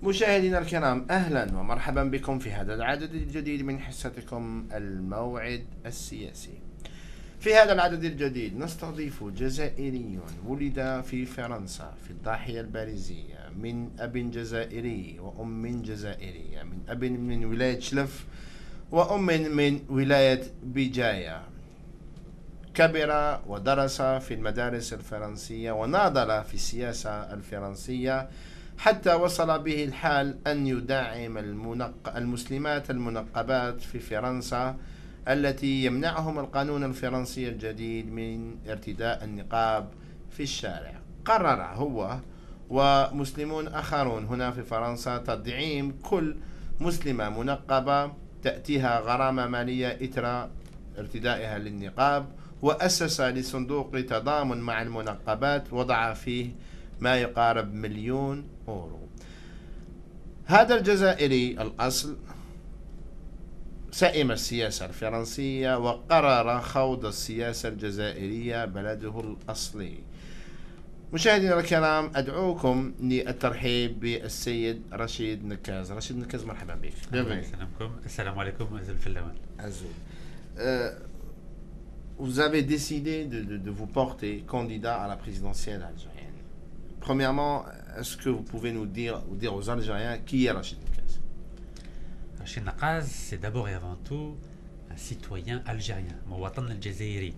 مشاهدينا الكرام، أهلا ومرحبا بكم في هذا العدد الجديد من حصتكم الموعد السياسي. في هذا العدد الجديد نستضيف جزائري ولد في فرنسا في الضاحية الباريزية من أب جزائري وأم جزائرية، من أب من ولاية شلف وأم من ولاية بجاية. كبر ودرس في المدارس الفرنسية وناضل في السياسة الفرنسية حتى وصل به الحال أن يدعم المسلمات المنقبات في فرنسا التي يمنعهم القانون الفرنسي الجديد من ارتداء النقاب في الشارع. قرر هو ومسلمون آخرون هنا في فرنسا تدعيم كل مسلمة منقبة تأتيها غرامة مالية إثر ارتدائها للنقاب، وأسس لصندوق تضامن مع المنقبات وضع فيه ما يقارب 1,000,000 أورو. هذا الجزائري الأصل سئم السياسة الفرنسية وقرر خوض السياسة الجزائرية بلده الأصلي. مشاهدينا الكرام، أدعوكم للترحيب بالسيد رشيد نكاز. رشيد نكاز، مرحبا بك. السلام عليكم أزل الفلاوان. Vous avez décidé de vous porter candidat à la présidentielle algérienne. Premièrement, est-ce que vous pouvez nous dire aux Algériens qui est Rachid Nekaz? Rachid Nekaz, c'est d'abord et avant tout un citoyen algérien, Mouwatan al-Jazairi,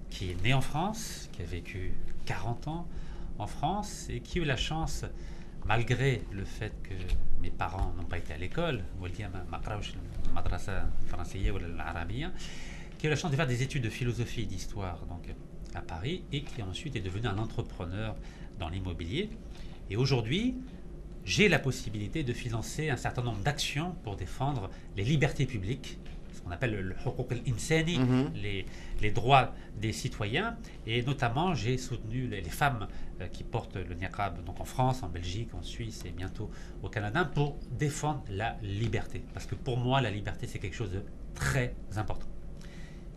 qui est né en France, qui a vécu 40 ans en France et qui a eu la chance, malgré le fait que mes parents n'ont pas été à l'école, qui a eu la chance de faire des études de philosophie et d'histoire donc à Paris, et qui ensuite est devenu un entrepreneur dans l'immobilier. Et aujourd'hui, j'ai la possibilité de financer un certain nombre d'actions pour défendre les libertés publiques, ce qu'on appelle le hukuk al-insani, les droits des citoyens. Et notamment, j'ai soutenu les femmes qui portent le niqab donc en France, en Belgique, en Suisse et bientôt au Canada, pour défendre la liberté. Parce que pour moi, la liberté, c'est quelque chose de très important.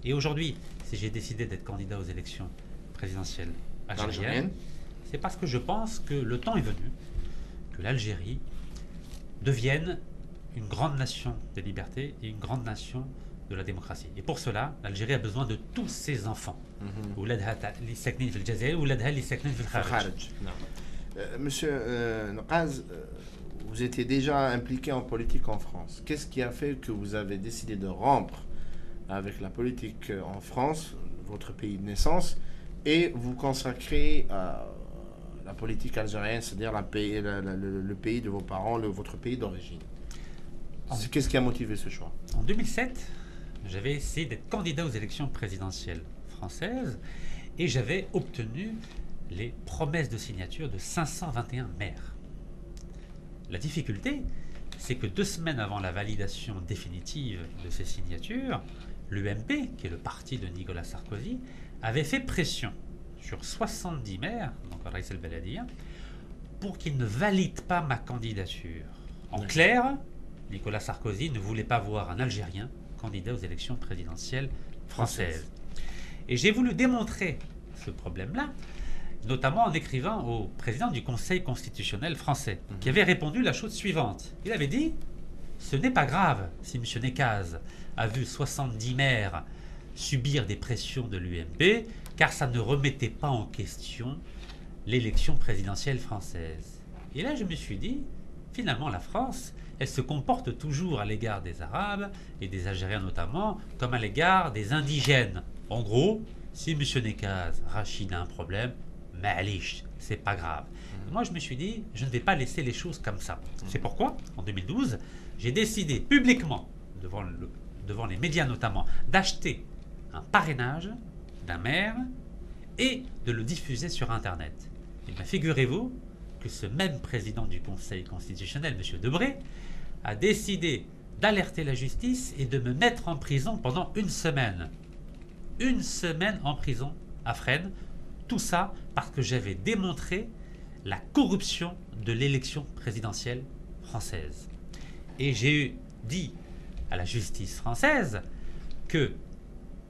Et aujourd'hui, si j'ai décidé d'être candidat aux élections présidentielles algériennes, c'est parce que je pense que le temps est venu que l'Algérie devienne une grande nation de liberté et une grande nation de la démocratie. Et pour cela, l'Algérie a besoin de tous ses enfants. Monsieur Nekaz, vous étiez déjà impliqué en politique en France. Qu'est-ce qui a fait que vous avez décidé de rompre avec la politique en France, votre pays de naissance, et vous consacrer à la politique algérienne, c'est-à-dire le pays de vos parents, votre pays d'origine? Qu'est-ce qui a motivé ce choix? En 2007, j'avais essayé d'être candidat aux élections présidentielles françaises et j'avais obtenu les promesses de signature de 521 maires. La difficulté, c'est que 2 semaines avant la validation définitive de ces signatures, l'UMP, qui est le parti de Nicolas Sarkozy, avait fait pression sur 70 maires, donc Raïs el-Beladia, pour qu'ils ne valident pas ma candidature. En clair, Nicolas Sarkozy ne voulait pas voir un Algérien candidat aux élections présidentielles françaises. Et j'ai voulu démontrer ce problème-là, notamment en écrivant au président du Conseil constitutionnel français, qui avait répondu la chose suivante. Il avait dit « Ce n'est pas grave si M. Nekaz a vu 70 maires subir des pressions de l'UMP, car ça ne remettait pas en question l'élection présidentielle française. » Et là, je me suis dit, finalement, la France, elle se comporte toujours à l'égard des Arabes, et des Algériens notamment, comme à l'égard des indigènes. En gros, si M. Nekaz, Rachid a un problème, ma'alish, c'est pas grave. Moi, je me suis dit, je ne vais pas laisser les choses comme ça. C'est pourquoi, en 2012, j'ai décidé publiquement, devant les médias notamment, d'acheter un parrainage d'un maire et de le diffuser sur Internet. Et bien, figurez-vous que ce même président du Conseil constitutionnel, M. Debré, a décidé d'alerter la justice et de me mettre en prison pendant 1 semaine. 1 semaine en prison à Fresnes. Tout ça parce que j'avais démontré la corruption de l'élection présidentielle française. Et j'ai dit à la justice française que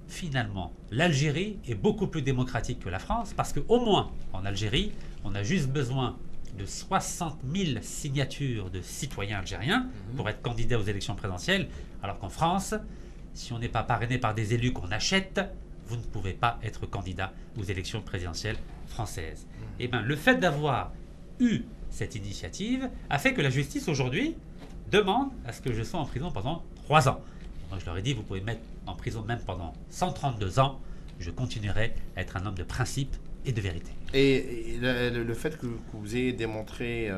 finalement l'Algérie est beaucoup plus démocratique que la France, parce qu'au moins en Algérie on a juste besoin de 60 000 signatures de citoyens algériens pour être candidat aux élections présidentielles, alors qu'en France, si on n'est pas parrainé par des élus qu'on achète, vous ne pouvez pas être candidat aux élections présidentielles françaises. Et bien, le fait d'avoir eu cette initiative a fait que la justice aujourd'hui demande à ce que je sois en prison pendant 3 ans. Moi, je leur ai dit, vous pouvez me mettre en prison même pendant 132 ans, je continuerai à être un homme de principe et de vérité. Et le fait que vous ayez démontré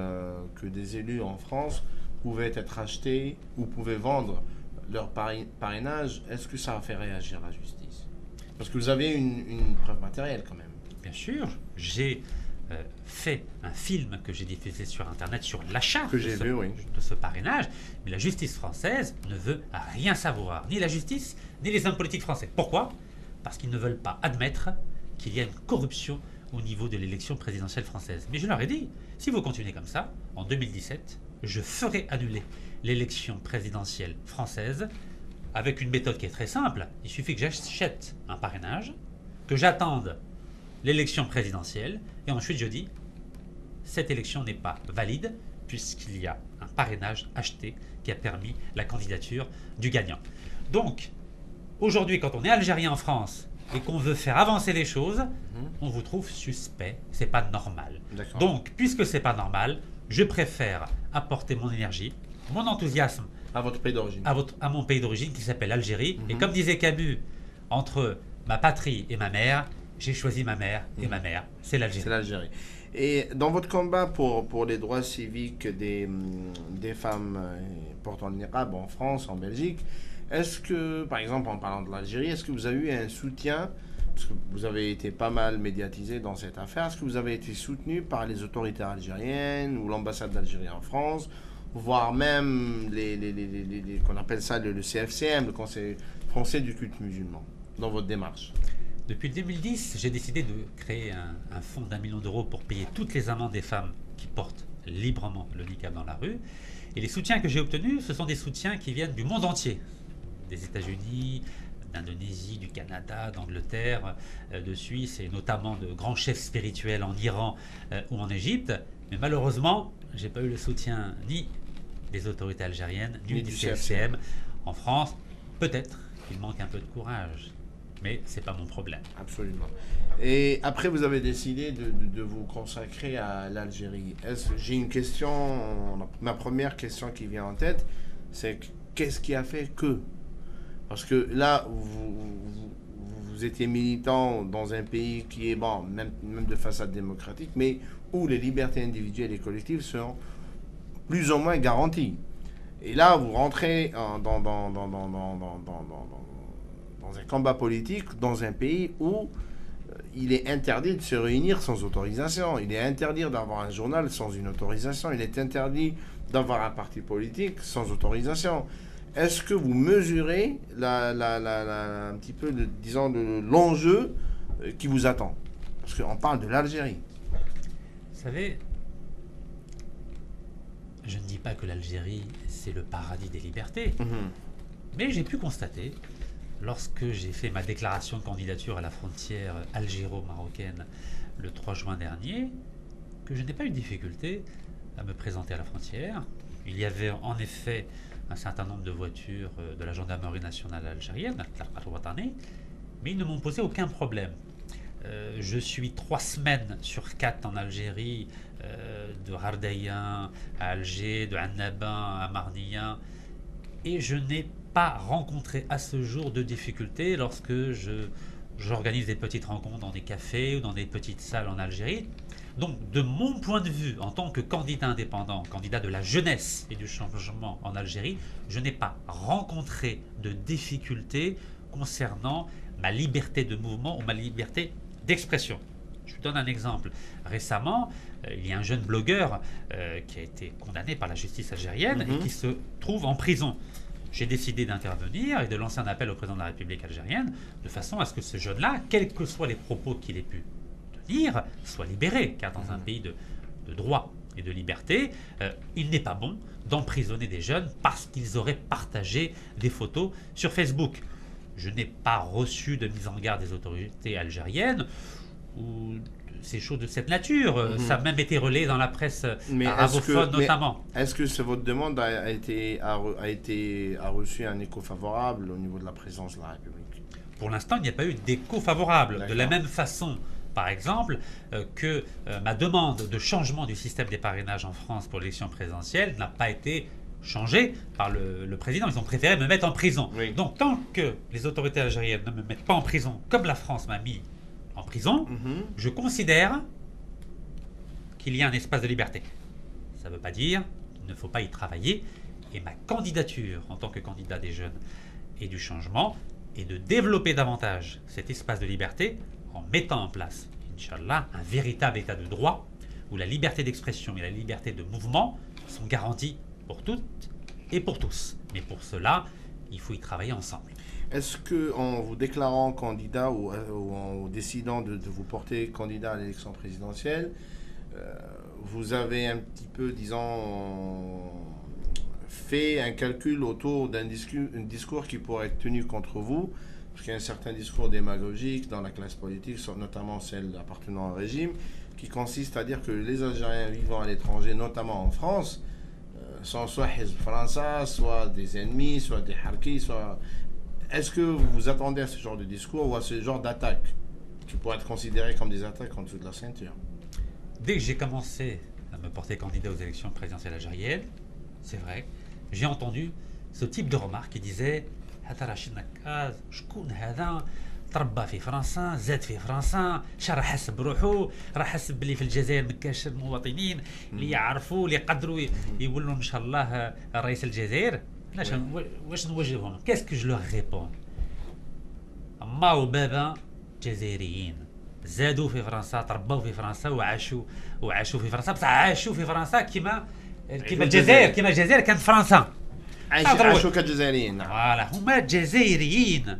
que des élus en France pouvaient être achetés ou pouvaient vendre leur parrainage, est-ce que ça a fait réagir la justice? Parce que vous avez une preuve matérielle quand même. Bien sûr, j'ai fait un film que j'ai diffusé sur Internet sur l'achat Que j'ai vu, oui. de ce parrainage, mais la justice française ne veut rien savoir, ni la justice, ni les hommes politiques français. Pourquoi? Parce qu'ils ne veulent pas admettre qu'il y a une corruption au niveau de l'élection présidentielle française. Mais je leur ai dit, si vous continuez comme ça, en 2017, je ferai annuler l'élection présidentielle française avec une méthode qui est très simple. Il suffit que j'achète un parrainage, que j'attende l'élection présidentielle, et ensuite je dis, cette élection n'est pas valide, puisqu'il y a un parrainage acheté qui a permis la candidature du gagnant. Donc, aujourd'hui, quand on est algérien en France et qu'on veut faire avancer les choses, on vous trouve suspect, c'est pas normal. Donc, puisque c'est pas normal, je préfère apporter mon énergie, mon enthousiasme à votre pays d'origine. À mon pays d'origine qui s'appelle l'Algérie. Et comme disait Camus, entre ma patrie et ma mère, j'ai choisi ma mère, et ma mère, c'est l'Algérie. C'est l'Algérie. Et dans votre combat pour les droits civiques des femmes portant le niqab en France, en Belgique, est-ce que, par exemple, en parlant de l'Algérie, est-ce que vous avez eu un soutien, parce que vous avez été pas mal médiatisé dans cette affaire, est-ce que vous avez été soutenu par les autorités algériennes ou l'ambassade d'Algérie en France, voire même qu'on appelle ça le CFCM, le Conseil français du culte musulman, dans votre démarche? Depuis 2010, j'ai décidé de créer un fonds d'1 million d'euros pour payer toutes les amendes des femmes qui portent librement le niqab dans la rue. Et les soutiens que j'ai obtenus, ce sont des soutiens qui viennent du monde entier. Des États-Unis, d'Indonésie, du Canada, d'Angleterre, de Suisse et notamment de grands chefs spirituels en Iran ou en Égypte. Mais malheureusement, je n'ai pas eu le soutien ni des autorités algériennes, ni du CFCM. En France, peut-être qu'il manque un peu de courage. Mais ce n'est pas mon problème. Absolument. Et après, vous avez décidé de vous consacrer à l'Algérie. J'ai une question, ma première question qui vient en tête, c'est qu'est-ce qui a fait que? Parce que là, vous étiez militant dans un pays qui est, bon, même de façade démocratique, mais où les libertés individuelles et collectives sont plus ou moins garanties. Et là, vous rentrez dans un combat politique dans un pays où il est interdit de se réunir sans autorisation. Il est interdit d'avoir un journal sans une autorisation. Il est interdit d'avoir un parti politique sans autorisation. Est-ce que vous mesurez un petit peu, disons, l'enjeu qui vous attend? Parce qu'on parle de l'Algérie. Vous savez, je ne dis pas que l'Algérie, c'est le paradis des libertés. Mais j'ai pu constater, lorsque j'ai fait ma déclaration de candidature à la frontière algéro-marocaine le 3 juin dernier, que je n'ai pas eu de difficulté à me présenter à la frontière. Il y avait en effet un certain nombre de voitures de la gendarmerie nationale algérienne, mais ils ne m'ont posé aucun problème. Je suis 3 semaines sur 4 en Algérie, de Hardaïen à Alger, de Annaba à Marniya, et je n'ai pas rencontré à ce jour de difficultés lorsque j'organise des petites rencontres dans des cafés ou dans des petites salles en Algérie. Donc, de mon point de vue, en tant que candidat indépendant, candidat de la jeunesse et du changement en Algérie, je n'ai pas rencontré de difficultés concernant ma liberté de mouvement ou ma liberté d'expression. Je vous donne un exemple. Récemment, il y a un jeune blogueur qui a été condamné par la justice algérienne et qui se trouve en prison. J'ai décidé d'intervenir et de lancer un appel au président de la République algérienne de façon à ce que ce jeune-là, quels que soient les propos qu'il ait pu tenir, soit libéré. Car dans un pays de droit et de liberté, il n'est pas bon d'emprisonner des jeunes parce qu'ils auraient partagé des photos sur Facebook. Je n'ai pas reçu de mise en garde des autorités algériennes ou ces choses de cette nature. Ça a même été relayé dans la presse arabophone notamment. Est-ce que votre demande a reçu un écho favorable au niveau de la présidence de la République? Pour l'instant, il n'y a pas eu d'écho favorable. De la même façon, par exemple, que ma demande de changement du système des parrainages en France pour l'élection présidentielle n'a pas été changée par le président. Ils ont préféré me mettre en prison. Oui. Donc, tant que les autorités algériennes ne me mettent pas en prison, comme la France m'a mis en prison, je considère qu'il y a un espace de liberté. Ça ne veut pas dire qu'il ne faut pas y travailler. Et ma candidature en tant que candidat des jeunes et du changement est de développer davantage cet espace de liberté en mettant en place, Inch'Allah, un véritable état de droit où la liberté d'expression et la liberté de mouvement sont garanties pour toutes et pour tous. Mais pour cela, il faut y travailler ensemble. Est-ce qu'en vous déclarant candidat ou en décidant de vous porter candidat à l'élection présidentielle, vous avez un petit peu, disons, fait un calcul autour d'un discours qui pourrait être tenu contre vous? Parce qu'il y a un certain discours démagogique dans la classe politique, notamment celle appartenant au régime, qui consiste à dire que les Algériens vivant à l'étranger, notamment en France, sont soit Hizb França, soit des ennemis, soit des Harkis, soit... Est-ce que vous vous attendez à ce genre de discours ou à ce genre d'attaque qui pourrait être considéré comme des attaques en dessous de la ceinture? Dès que j'ai commencé à me porter candidat aux élections présidentielles algériennes, c'est vrai, j'ai entendu ce type de remarques qui disait هذا رشيد نكاز شكون هذا تربى في فرنسا زاد في فرنسا شا راه حس بروحو راه حس بلي في الجزائر ما كاش المواطنين اللي يعرفوا اللي يقدروا يولوا ان شاء الله رئيس الجزائر. واش نوجههم؟ كاسكو جو لوغ ريبون؟ ما وبابا جزائريين زادوا في فرنسا تربوا في فرنسا وعاشوا في فرنسا بصح عاشوا في فرنسا كيما الجزائر كانت فرنسا. عاشوا كجزائريين. فوالا هما جزائريين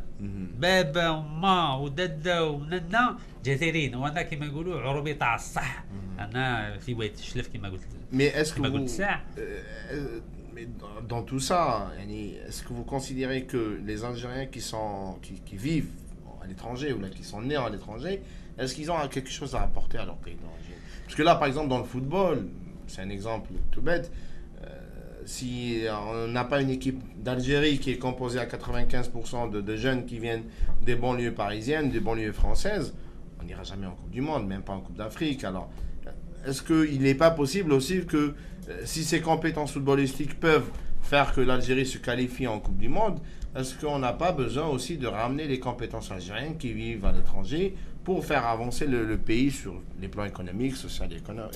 بابا وما ودادا وننا جزائريين وانا كما يقولوا عروبي تاع الصح انا في ويت شلف كما قلت. Mais est-ce que vous dans tout ça, est-ce que vous considérez que les Algériens qui vivent à l'étranger ou là, qui sont nés à l'étranger, est-ce qu'ils ont quelque chose à apporter à leur pays d'origine? Parce que là, par exemple, dans le football, c'est un exemple tout bête, si on n'a pas une équipe d'Algérie qui est composée à 95% de jeunes qui viennent des banlieues parisiennes, des banlieues françaises, on n'ira jamais en Coupe du Monde, même pas en Coupe d'Afrique. Alors, est-ce qu'il n'est pas possible aussi que si ces compétences footballistiques peuvent faire que l'Algérie se qualifie en Coupe du Monde, est-ce qu'on n'a pas besoin aussi de ramener les compétences algériennes qui vivent à l'étranger pour faire avancer le pays sur les plans économiques, sociaux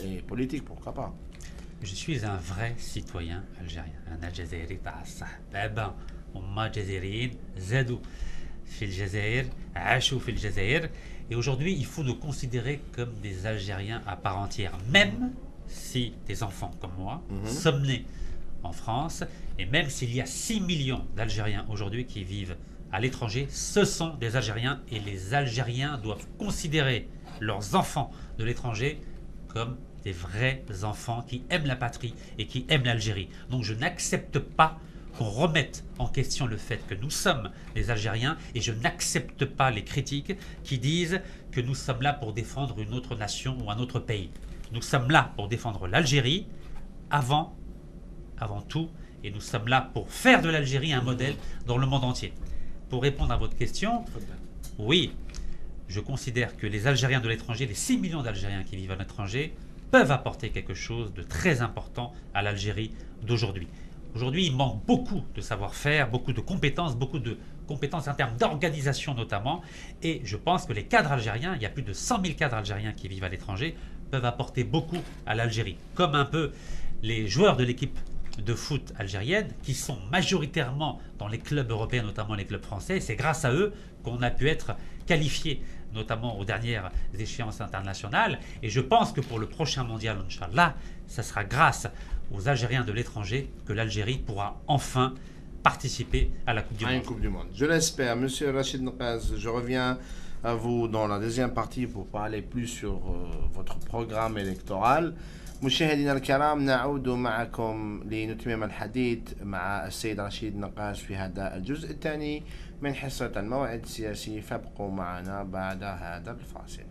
et politiques, pourquoi pas? Je suis un vrai citoyen algérien. أنا جزائري تاع الصح. بابا وما جزائريين زادوا في الجزائر عاشوا في الجزائر. Et aujourd'hui, il faut nous considérer comme des Algériens à part entière, même si des enfants comme moi sommes nés en France, et même s'il y a 6 millions d'Algériens aujourd'hui qui vivent à l'étranger, ce sont des Algériens, et les Algériens doivent considérer leurs enfants de l'étranger comme des vrais enfants qui aiment la patrie et qui aiment l'Algérie. Donc je n'accepte pas qu'on remette en question le fait que nous sommes les Algériens, et je n'accepte pas les critiques qui disent que nous sommes là pour défendre une autre nation ou un autre pays. Nous sommes là pour défendre l'Algérie avant tout, et nous sommes là pour faire de l'Algérie un modèle dans le monde entier. Pour répondre à votre question, oui, je considère que les Algériens de l'étranger, les 6 millions d'Algériens qui vivent à l'étranger, peuvent apporter quelque chose de très important à l'Algérie d'aujourd'hui. Aujourd'hui, il manque beaucoup de savoir-faire, beaucoup de compétences en termes d'organisation notamment, et je pense que les cadres algériens, il y a plus de 100 000 cadres algériens qui vivent à l'étranger, peuvent apporter beaucoup à l'Algérie, comme un peu les joueurs de l'équipe de foot algérienne qui sont majoritairement dans les clubs européens, notamment les clubs français. C'est grâce à eux qu'on a pu être qualifié notamment aux dernières échéances internationales, et je pense que pour le prochain mondial, Inch'Allah, ça sera grâce aux Algériens de l'étranger que l'Algérie pourra enfin participer à la Coupe du Monde. Coupe du Monde. Je l'espère. Monsieur Rachid Naqaz, je reviens à vous dans la deuxième partie pour parler plus sur votre programme électoral. مشاهدينا الكرام، نعود معكم لنتمم الحديث مع السيد رشيد نقاش في هذا الجزء الثاني من حصة الموعد السياسي، فابقوا معنا بعد هذا الفاصل.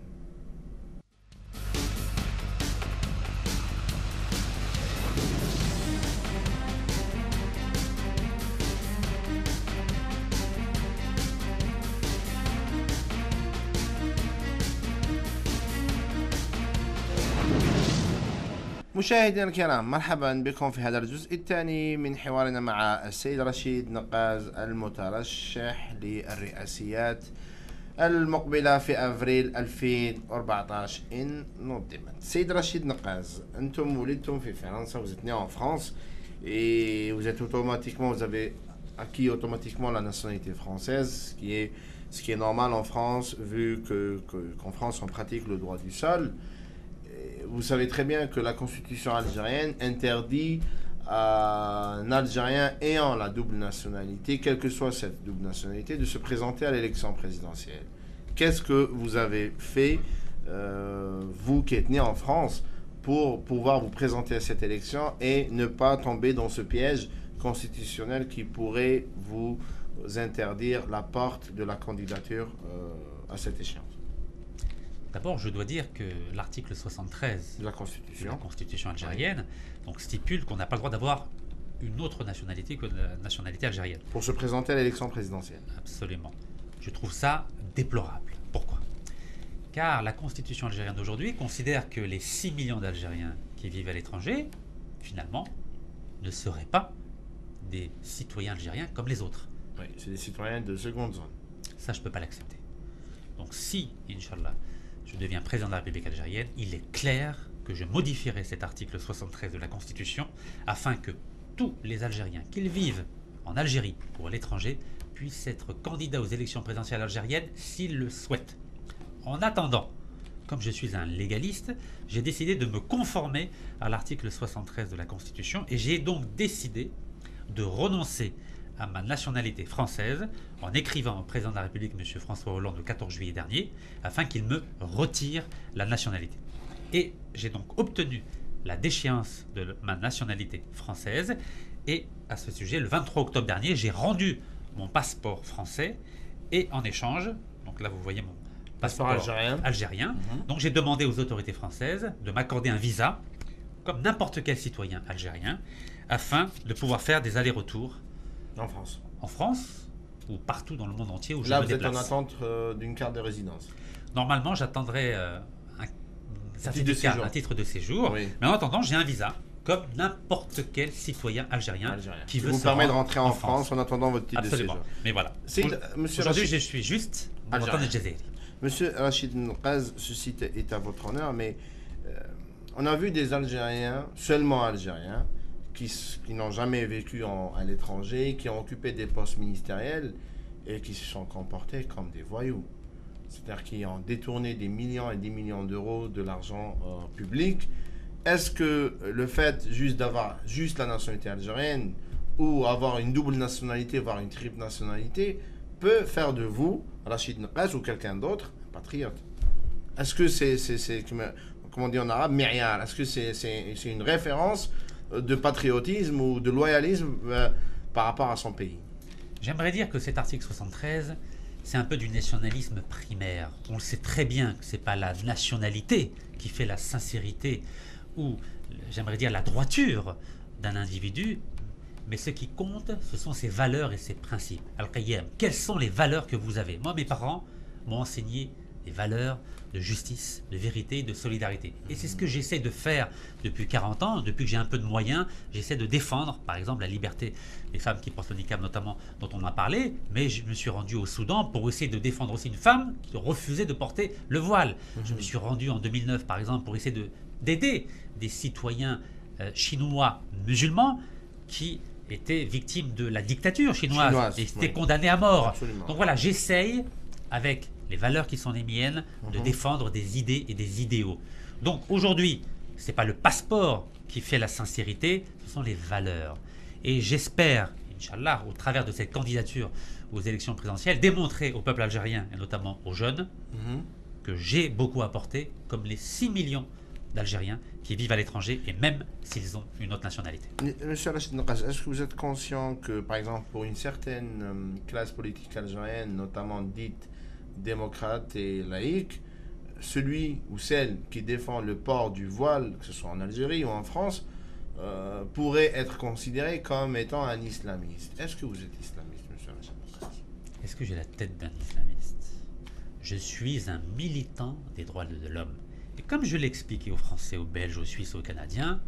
مشاهدينا الكرام، مرحبا بكم في هذا الجزء الثاني من حوارنا مع السيد رشيد نقاز المترشح للرئاسيات المقبلة في أفريل 2014 إن نظمت. سيد رشيد نقاز، أنتم ولدتم في فرنسا, vous êtes né en France et vous avez acquis automatiquement la nationalité française, ce qui est normal en France vu qu'en France on pratique le droit du sol. Vous savez très bien que la constitution algérienne interdit à un Algérien ayant la double nationalité, quelle que soit cette double nationalité, de se présenter à l'élection présidentielle. Qu'est-ce que vous avez fait, vous qui êtes né en France, pour pouvoir vous présenter à cette élection et ne pas tomber dans ce piège constitutionnel qui pourrait vous interdire la porte de la candidature à cette échéance? D'abord, je dois dire que l'article 73 de la Constitution algérienne donc, stipule qu'on n'a pas le droit d'avoir une autre nationalité que la nationalité algérienne. Pour se présenter à l'élection présidentielle. Absolument. Je trouve ça déplorable. Pourquoi? Car la Constitution algérienne d'aujourd'hui considère que les 6 millions d'Algériens qui vivent à l'étranger, finalement, ne seraient pas des citoyens algériens comme les autres. Oui, c'est des citoyens de seconde zone. Ça, je ne peux pas l'accepter. Donc si, Inch'Allah, je deviens président de la République algérienne, il est clair que je modifierai cet article 73 de la Constitution afin que tous les Algériens, qu'ils vivent en Algérie ou à l'étranger, puissent être candidats aux élections présidentielles algériennes s'ils le souhaitent. En attendant, comme je suis un légaliste, j'ai décidé de me conformer à l'article 73 de la Constitution et j'ai donc décidé de renoncer à ma nationalité française en écrivant au président de la République, M. François Hollande, le 14 juillet dernier, afin qu'il me retire la nationalité. Et j'ai donc obtenu la déchéance de ma nationalité française et à ce sujet, le 23 octobre dernier, j'ai rendu mon passeport français et en échange, donc là vous voyez mon passeport algérien. Donc j'ai demandé aux autorités françaises de m'accorder un visa comme n'importe quel citoyen algérien afin de pouvoir faire des allers-retours en France ou partout dans le monde entier où je me déplace. Là, vous êtes en attente d'une carte de résidence. Normalement, j'attendrai un titre de séjour. Oui. Mais en attendant, j'ai un visa, comme n'importe quel citoyen algérien qui veut vous permet de rentrer en France en attendant votre titre Absolument. de séjour. Mais voilà. Aujourd'hui, je suis juste algérien. Monsieur Rachid Nqaz, ceci est à votre honneur, mais on a vu des Algériens, seulement Algériens, qui n'ont jamais vécu à l'étranger, qui ont occupé des postes ministériels et qui se sont comportés comme des voyous. C'est-à-dire qui ont détourné des millions et des millions d'euros de l'argent public. Est-ce que le fait juste d'avoir juste la nationalité algérienne ou avoir une double nationalité, voire une triple nationalité, peut faire de vous, Rachid Nqaz ou quelqu'un d'autre, un patriote? Est-ce que c'est comme on dit en arabe, mi'yar? Est-ce que c'est une référence de patriotisme ou de loyalisme par rapport à son pays? J'aimerais dire que cet article 73, c'est un peu du nationalisme primaire. On le sait très bien que ce n'est pas la nationalité qui fait la sincérité ou, j'aimerais dire, la droiture d'un individu, mais ce qui compte, ce sont ses valeurs et ses principes. Al-Qayyam, quelles sont les valeurs que vous avez? Moi, mes parents m'ont enseigné des valeurs de justice, de vérité, de solidarité. Et c'est ce que j'essaie de faire depuis 40 ans, depuis que j'ai un peu de moyens. J'essaie de défendre, par exemple, la liberté des femmes qui portent le niqab, notamment, dont on a parlé. Mais je me suis rendu au Soudan pour essayer de défendre aussi une femme qui refusait de porter le voile. Je me suis rendu en 2009, par exemple, pour essayer d'aider des citoyens chinois musulmans qui étaient victimes de la dictature chinoise et étaient condamnés à mort. Absolument. Donc voilà, j'essaye, avec les valeurs qui sont les miennes, de défendre des idées et des idéaux. Donc aujourd'hui, ce n'est pas le passeport qui fait la sincérité, ce sont les valeurs. Et j'espère, Inch'Allah, au travers de cette candidature aux élections présidentielles, démontrer au peuple algérien, et notamment aux jeunes, que j'ai beaucoup apporté, comme les 6 millions d'Algériens qui vivent à l'étranger, et même s'ils ont une autre nationalité. Monsieur Rachid Nqaz, est-ce que vous êtes conscient que, par exemple, pour une certaine classe politique algérienne, notamment dite démocrate et laïque, celui ou celle qui défend le port du voile, que ce soit en Algérie ou en France, pourrait être considéré comme étant un islamiste. Est-ce que vous êtes islamiste, monsieur Rachid Naqaz? Est-ce que j'ai la tête d'un islamiste? Je suis un militant des droits de l'homme. Et comme je l'ai expliqué aux Français, aux Belges, aux Suisses, aux Canadiens,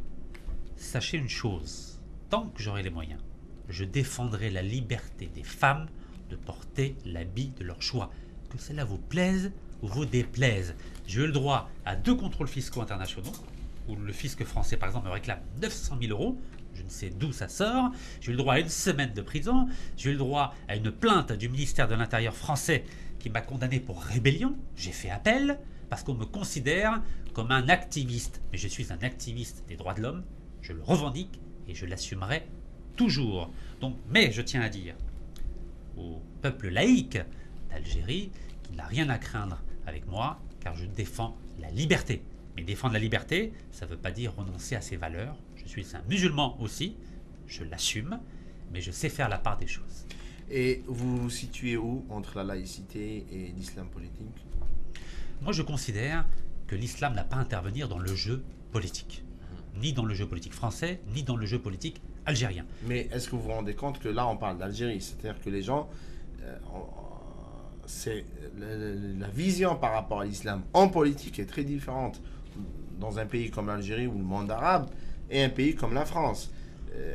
sachez une chose, tant que j'aurai les moyens, je défendrai la liberté des femmes de porter l'habit de leur choix. Que cela vous plaise ou vous déplaise. J'ai eu le droit à 2 contrôles fiscaux internationaux, où le fisc français, par exemple, me réclame 900 000 euros. Je ne sais d'où ça sort. J'ai eu le droit à 1 semaine de prison. J'ai eu le droit à une plainte du ministère de l'Intérieur français qui m'a condamné pour rébellion. J'ai fait appel parce qu'on me considère comme un activiste. Mais je suis un activiste des droits de l'homme. Je le revendique et je l'assumerai toujours. Donc, mais je tiens à dire au peuple laïque d'Algérie qu'il n'a rien à craindre avec moi, car je défends la liberté. Mais défendre la liberté, ça ne veut pas dire renoncer à ses valeurs. Je suis un musulman aussi, je l'assume, mais je sais faire la part des choses. Et vous vous situez où entre la laïcité et l'islam politique? Moi, je considère que l'islam n'a pas à intervenir dans le jeu politique. Ni dans le jeu politique français, ni dans le jeu politique algérien. Mais est-ce que vous vous rendez compte que là, on parle d'Algérie? C'est-à-dire que les gens... la vision par rapport à l'islam en politique est très différente dans un pays comme l'Algérie ou le monde arabe et un pays comme la France.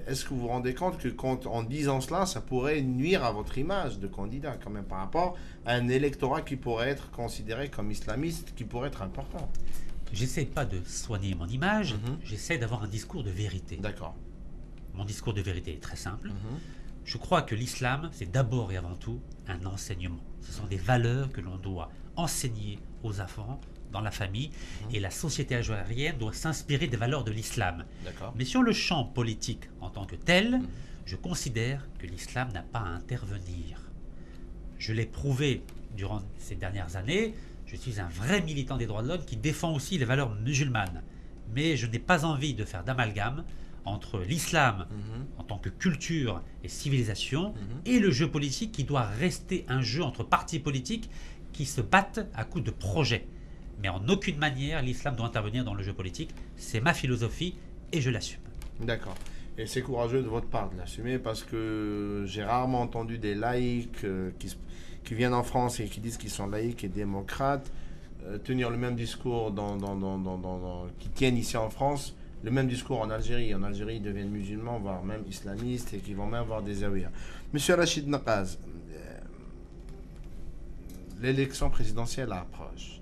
Est-ce que vous vous rendez compte que en disant cela, ça pourrait nuire à votre image de candidat quand même par rapport à un électorat qui pourrait être considéré comme islamiste, qui pourrait être important? J'essaie pas de soigner mon image, j'essaie d'avoir un discours de vérité. D'accord. Mon discours de vérité est très simple. Je crois que l'islam, c'est d'abord et avant tout un enseignement. Ce sont des valeurs que l'on doit enseigner aux enfants dans la famille, et la société algérienne doit s'inspirer des valeurs de l'islam. Mais sur le champ politique en tant que tel, je considère que l'islam n'a pas à intervenir. Je l'ai prouvé durant ces dernières années, je suis un vrai militant des droits de l'homme qui défend aussi les valeurs musulmanes. Mais je n'ai pas envie de faire d'amalgame entre l'islam en tant que culture et civilisation et le jeu politique qui doit rester un jeu entre partis politiques qui se battent à coups de projets. Mais en aucune manière, l'islam doit intervenir dans le jeu politique. C'est ma philosophie et je l'assume. D'accord. Et c'est courageux de votre part de l'assumer parce que j'ai rarement entendu des laïcs qui viennent en France et qui disent qu'ils sont laïcs et démocrates tenir le même discours qui tiennent ici en France, le même discours en Algérie. En Algérie, ils deviennent musulmans, voire même islamistes et qui vont même avoir des zaouïas. Monsieur Rachid Naqaz, l'élection présidentielle approche.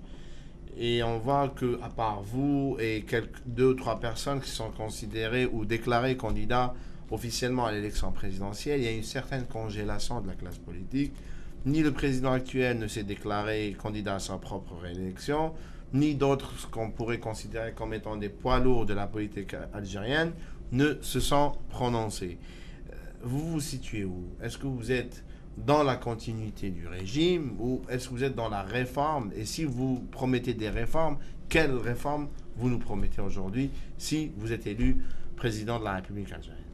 Et on voit que, à part vous et 2 ou 3 personnes qui sont considérées ou déclarées candidats officiellement à l'élection présidentielle, il y a une certaine congélation de la classe politique. Ni le président actuel ne s'est déclaré candidat à sa propre réélection, ni d'autres, ce qu'on pourrait considérer comme étant des poids lourds de la politique algérienne, ne se sont prononcés. Vous vous situez où? Est-ce que vous êtes dans la continuité du régime ou est-ce que vous êtes dans la réforme? Et si vous promettez des réformes, quelles réformes vous nous promettez aujourd'hui si vous êtes élu président de la République algérienne?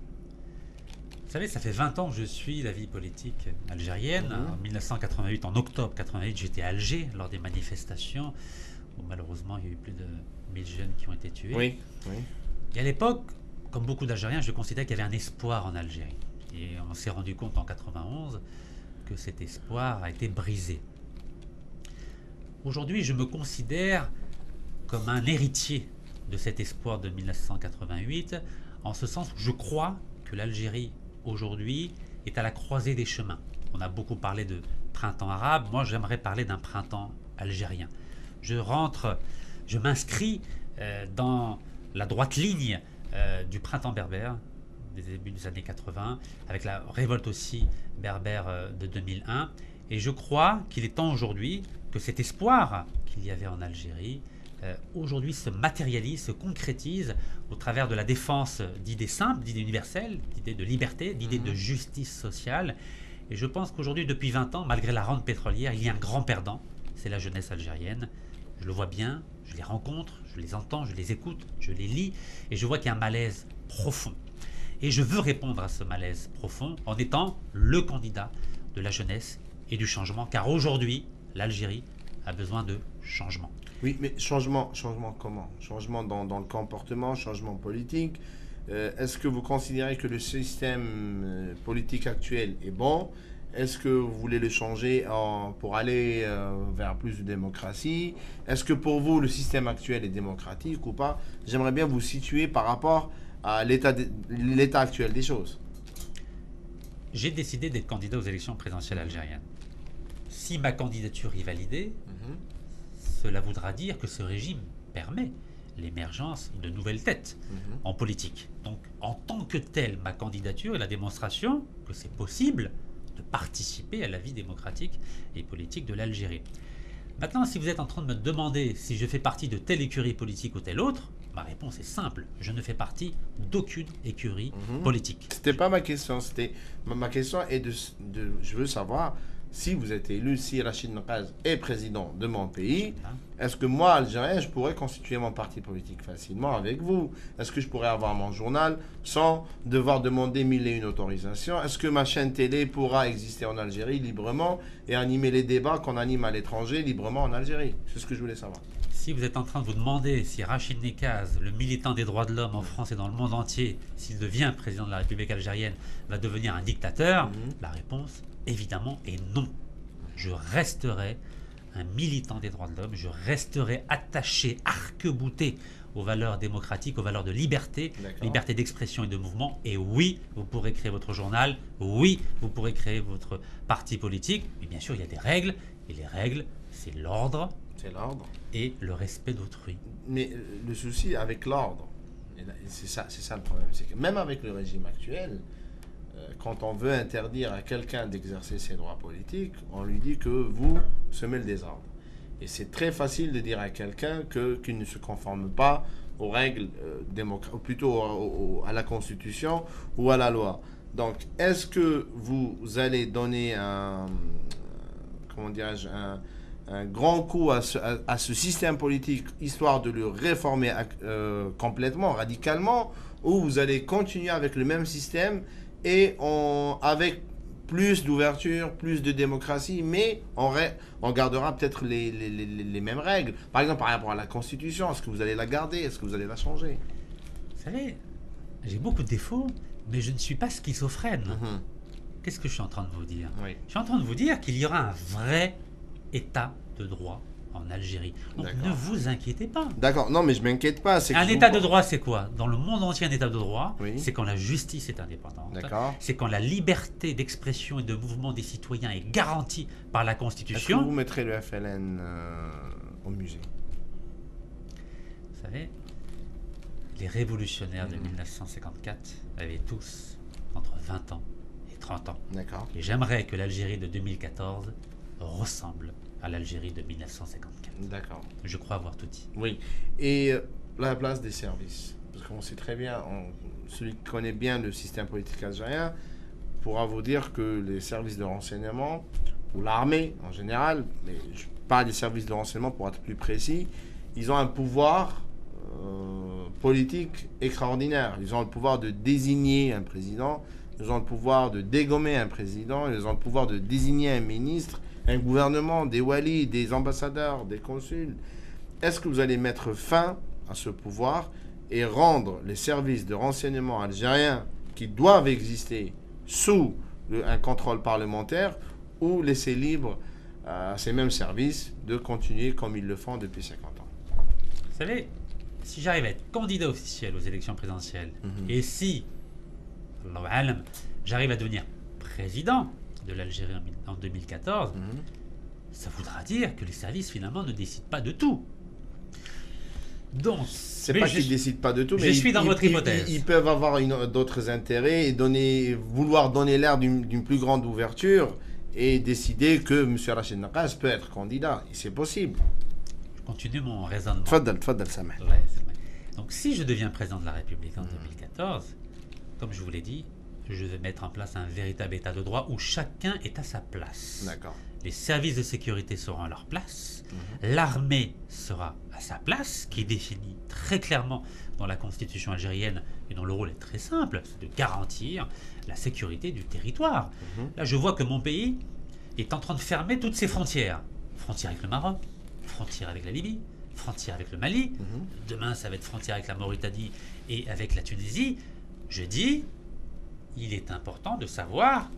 Vous savez, ça fait 20 ans que je suis la vie politique algérienne. En 1988, en octobre 88, j'étais à Alger lors des manifestations où malheureusement il y a eu plus de 1000 jeunes qui ont été tués. Oui. Et à l'époque, comme beaucoup d'Algériens, je considérais qu'il y avait un espoir en Algérie. Et on s'est rendu compte en 91 que cet espoir a été brisé. Aujourd'hui, je me considère comme un héritier de cet espoir de 1988, en ce sens où je crois que l'Algérie, aujourd'hui, est à la croisée des chemins. On a beaucoup parlé de printemps arabe, moi j'aimerais parler d'un printemps algérien. Je m'inscris dans la droite ligne du printemps berbère, des débuts des années 80, avec la révolte aussi berbère de 2001. Et je crois qu'il est temps aujourd'hui que cet espoir qu'il y avait en Algérie, aujourd'hui se matérialise, se concrétise au travers de la défense d'idées simples, d'idées universelles, d'idées de liberté, d'idées de justice sociale. Et je pense qu'aujourd'hui, depuis 20 ans, malgré la rente pétrolière, il y a un grand perdant, c'est la jeunesse algérienne. Je le vois bien, je les rencontre, je les entends, je les écoute, je les lis, et je vois qu'il y a un malaise profond. Et je veux répondre à ce malaise profond en étant le candidat de la jeunesse et du changement, car aujourd'hui, l'Algérie a besoin de changement. Oui, mais changement comment? Changement dans le comportement, changement politique. Est-ce que vous considérez que le système politique actuel est bon? Est-ce que vous voulez le changer pour aller vers plus de démocratie? Est-ce que pour vous, le système actuel est démocratique ou pas? J'aimerais bien vous situer par rapport à l'état actuel des choses. J'ai décidé d'être candidat aux élections présidentielles algériennes. Si ma candidature est validée, cela voudra dire que ce régime permet l'émergence de nouvelles têtes en politique. Donc, en tant que tel, ma candidature est la démonstration que c'est possible de participer à la vie démocratique et politique de l'Algérie. Maintenant, si vous êtes en train de me demander si je fais partie de telle écurie politique ou telle autre, ma réponse est simple. Je ne fais partie d'aucune écurie politique. C'était pas ma question. Ma question est je veux savoir si vous êtes élu, si Rachid Naqaz est président de mon pays, est-ce que moi, Algérien, je pourrais constituer mon parti politique facilement avec vous? Est-ce que je pourrais avoir mon journal sans devoir demander 1001 autorisations? Est-ce que ma chaîne télé pourra exister en Algérie librement et animer les débats qu'on anime à l'étranger librement en Algérie? C'est ce que je voulais savoir. Si vous êtes en train de vous demander si Rachid Naqaz, le militant des droits de l'homme en France et dans le monde entier, s'il devient président de la République algérienne, va devenir un dictateur, la réponse, évidemment, est non. Je resterai un militant des droits de l'homme, je resterai attaché, arc-bouté aux valeurs démocratiques, aux valeurs de liberté, liberté d'expression et de mouvement. Et oui, vous pourrez créer votre journal, oui, vous pourrez créer votre parti politique, mais bien sûr, il y a des règles, et les règles, c'est l'ordre. C'est l'ordre. Et le respect d'autrui. Mais le souci avec l'ordre, c'est ça le problème, c'est que même avec le régime actuel, quand on veut interdire à quelqu'un d'exercer ses droits politiques, on lui dit que vous semez le désordre. Et c'est très facile de dire à quelqu'un qu'il ne se conforme pas aux règles ou plutôt à la Constitution ou à la loi. Donc, est-ce que vous allez donner un grand coup à ce système politique, histoire de le réformer complètement, radicalement, ou vous allez continuer avec le même système et avec plus d'ouverture, plus de démocratie, mais on gardera peut-être les mêmes règles. Par exemple, par rapport à la Constitution, est-ce que vous allez la garder? Est-ce que vous allez la changer? Vous savez, j'ai beaucoup de défauts, mais je ne suis pas schizophrène. Qu'est-ce que je suis en train de vous dire? Je suis en train de vous dire qu'il y aura un vrai état de droit en Algérie. Donc ne vous inquiétez pas. D'accord, non mais je m'inquiète pas. Un état de droit, c'est quoi? Dans le monde entier, un état de droit, c'est quand la justice est indépendante. C'est quand la liberté d'expression et de mouvement des citoyens est garantie par la Constitution. Est-ce que vous mettrez le FLN au musée? Vous savez, les révolutionnaires de 1954 avaient tous entre 20 ans et 30 ans. D'accord. Et j'aimerais que l'Algérie de 2014 ressemble à l'Algérie de 1954. D'accord. Je crois avoir tout dit. Oui. Et la place des services. Parce qu'on sait très bien, celui qui connaît bien le système politique algérien pourra vous dire que les services de renseignement, ou l'armée en général, mais je parle des services de renseignement pour être plus précis, ils ont un pouvoir politique extraordinaire. Ils ont le pouvoir de désigner un président, ils ont le pouvoir de dégommer un président, ils ont le pouvoir de désigner un ministre, un gouvernement, des walis, des ambassadeurs, des consuls. Est-ce que vous allez mettre fin à ce pouvoir et rendre les services de renseignement algériens qui doivent exister sous un contrôle parlementaire ou laisser libre à ces mêmes services de continuer comme ils le font depuis 50 ans? Vous savez, si j'arrive à être candidat officiel aux élections présidentielles et si, Allahu alam, j'arrive à devenir président de l'Algérie en 2014, ça voudra dire que les services finalement ne décident pas de tout. Donc, c'est pas qu'ils décident pas de tout, mais je suis dans votre hypothèse. Ils peuvent avoir d'autres intérêts et vouloir donner l'air d'une plus grande ouverture et décider que M. Rachid Naqaz peut être candidat. Et c'est possible. Je continue mon raisonnement. Tfaddal, Sameh. Donc, si je deviens président de la République en 2014, comme je vous l'ai dit, je vais mettre en place un véritable état de droit où chacun est à sa place. D'accord. Les services de sécurité seront à leur place. L'armée sera à sa place, qui est définie très clairement dans la constitution algérienne et dont le rôle est très simple, c'est de garantir la sécurité du territoire. Là, je vois que mon pays est en train de fermer toutes ses frontières. Frontières avec le Maroc, frontière avec la Libye, frontière avec le Mali, demain ça va être frontière avec la Mauritanie et avec la Tunisie. Je dis, il est important de savoir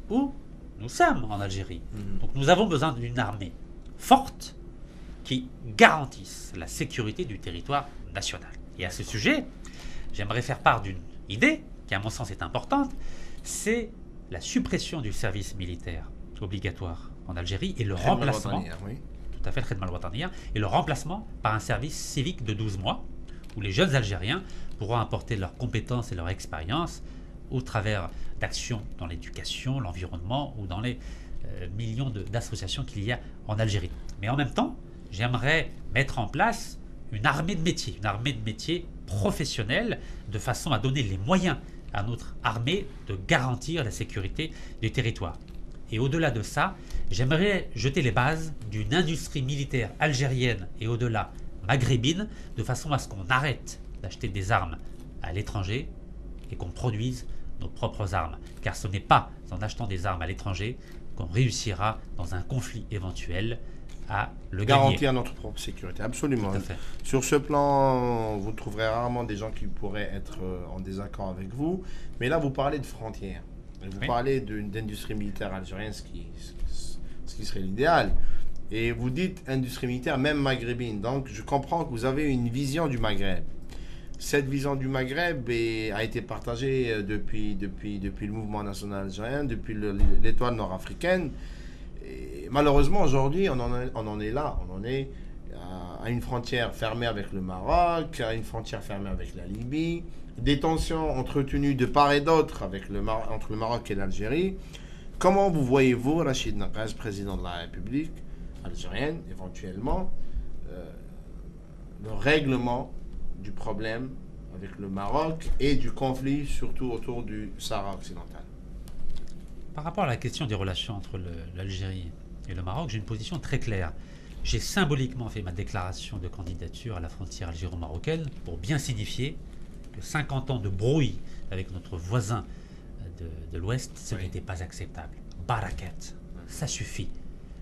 où nous sommes en Algérie. Donc nous avons besoin d'une armée forte qui garantisse la sécurité du territoire national. Et à ce sujet, j'aimerais faire part d'une idée qui à mon sens est importante, c'est la suppression du service militaire obligatoire en Algérie et le remplacement, tout à fait, le Khidma al-Wataniya, et le remplacement par un service civique de 12 mois où les jeunes Algériens pourront apporter leurs compétences et leur expérience au travers d'actions dans l'éducation, l'environnement ou dans les millions d'associations qu'il y a en Algérie. Mais en même temps, j'aimerais mettre en place une armée de métiers professionnelle, de façon à donner les moyens à notre armée de garantir la sécurité du territoire. Et au-delà de ça, j'aimerais jeter les bases d'une industrie militaire algérienne et au-delà maghrébine, de façon à ce qu'on arrête d'acheter des armes à l'étranger et qu'on produise nos propres armes. Car ce n'est pas en achetant des armes à l'étranger qu'on réussira dans un conflit éventuel à le garantir notre propre sécurité. Absolument. Tout à fait. Sur ce plan, vous trouverez rarement des gens qui pourraient être en désaccord avec vous. Mais là, vous parlez de frontières. Vous parlez d'industrie militaire algérienne, ce qui serait l'idéal. Et vous dites industrie militaire, même maghrébine. Donc, je comprends que vous avez une vision du Maghreb. Cette vision du Maghreb a été partagée depuis le mouvement national algérien, depuis l'étoile nord-africaine. Et malheureusement, aujourd'hui, on en est là. On en est à une frontière fermée avec le Maroc, à une frontière fermée avec la Libye, des tensions entretenues de part et d'autre entre le Maroc et l'Algérie. Comment vous voyez-vous, Rachid Naqaz, président de la République algérienne, éventuellement, le règlement du problème avec le Maroc et du conflit, surtout autour du Sahara occidental? Par rapport à la question des relations entre l'Algérie et le Maroc, j'ai une position très claire. J'ai symboliquement fait ma déclaration de candidature à la frontière algéro-marocaine pour bien signifier que 50 ans de brouille avec notre voisin de l'Ouest, ce n'était pas acceptable. Barakat, ça suffit.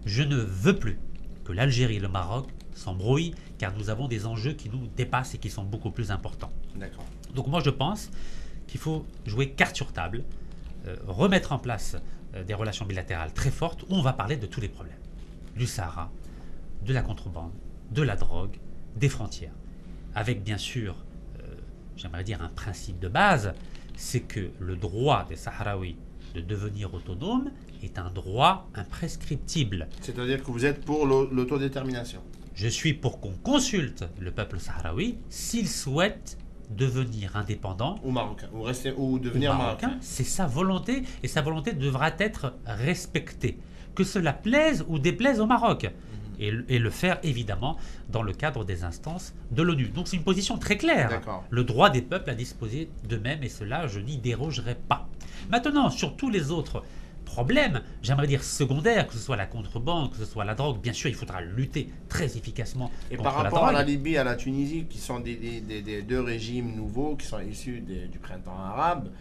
Je ne veux plus que l'Algérie et le Maroc s'embrouillent, car nous avons des enjeux qui nous dépassent et qui sont beaucoup plus importants. D'accord. Donc moi je pense qu'il faut jouer carte sur table, remettre en place des relations bilatérales très fortes où on va parler de tous les problèmes. Du Sahara, de la contrebande, de la drogue, des frontières. Avec bien sûr, j'aimerais dire un principe de base, c'est que le droit des Sahraouis de devenir autonomes est un droit imprescriptible. C'est-à-dire que vous êtes pour l'autodétermination? Je suis pour qu'on consulte le peuple sahraoui s'il souhaite devenir indépendant ou marocain, ou devenir marocain. C'est sa volonté, et sa volonté devra être respectée, que cela plaise ou déplaise au Maroc. Et le faire évidemment dans le cadre des instances de l'ONU. Donc c'est une position très claire. Le droit des peuples à disposer d'eux-mêmes, et cela je n'y dérogerai pas. Maintenant, sur tous les autres problèmes, j'aimerais dire secondaires, que ce soit la contrebande, que ce soit la drogue, bien sûr il faudra lutter très efficacement contre la drogue. Et par rapport à la Libye et à la Tunisie, qui sont des deux régimes nouveaux, qui sont issus du printemps arabe,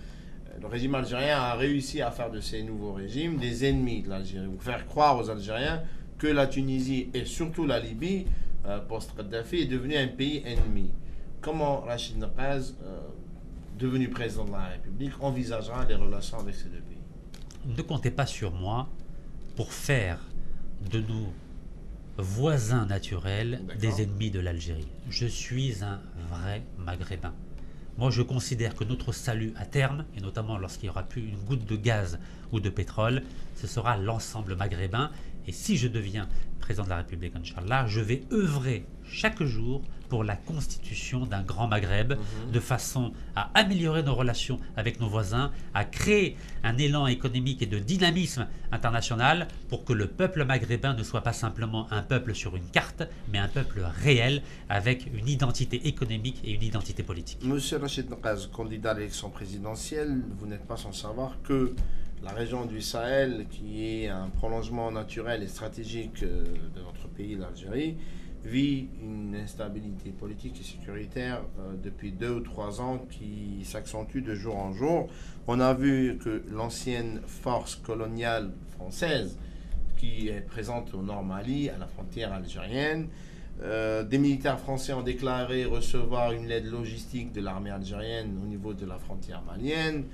le régime algérien a réussi à faire de ces nouveaux régimes des ennemis de l'Algérie, ou faire croire aux Algériens que la Tunisie et surtout la Libye, post-Kadhafi, est devenu un pays ennemi. Comment Rachid Naqaz, devenu président de la République, envisagera les relations avec ces deux pays? Ne comptez pas sur moi pour faire de nos voisins naturels des ennemis de l'Algérie. Je suis un vrai maghrébin. Moi, je considère que notre salut à terme, et notamment lorsqu'il n'y aura plus une goutte de gaz ou de pétrole, ce sera l'ensemble maghrébin. Et si je deviens président de la République, Inch'Allah, je vais œuvrer chaque jour pour la constitution d'un grand Maghreb, de façon à améliorer nos relations avec nos voisins, à créer un élan économique et de dynamisme international pour que le peuple maghrébin ne soit pas simplement un peuple sur une carte, mais un peuple réel avec une identité économique et une identité politique. Monsieur Rachid Naqaz, candidat à l'élection présidentielle, vous n'êtes pas sans savoir que la région du Sahel, qui est un prolongement naturel et stratégique de notre pays, l'Algérie, vit une instabilité politique et sécuritaire depuis 2 ou 3 ans qui s'accentue de jour en jour. On a vu que l'ancienne force coloniale française, qui est présente au nord Mali, à la frontière algérienne. Des militaires français ont déclaré recevoir une aide logistique de l'armée algérienne au niveau de la frontière malienne.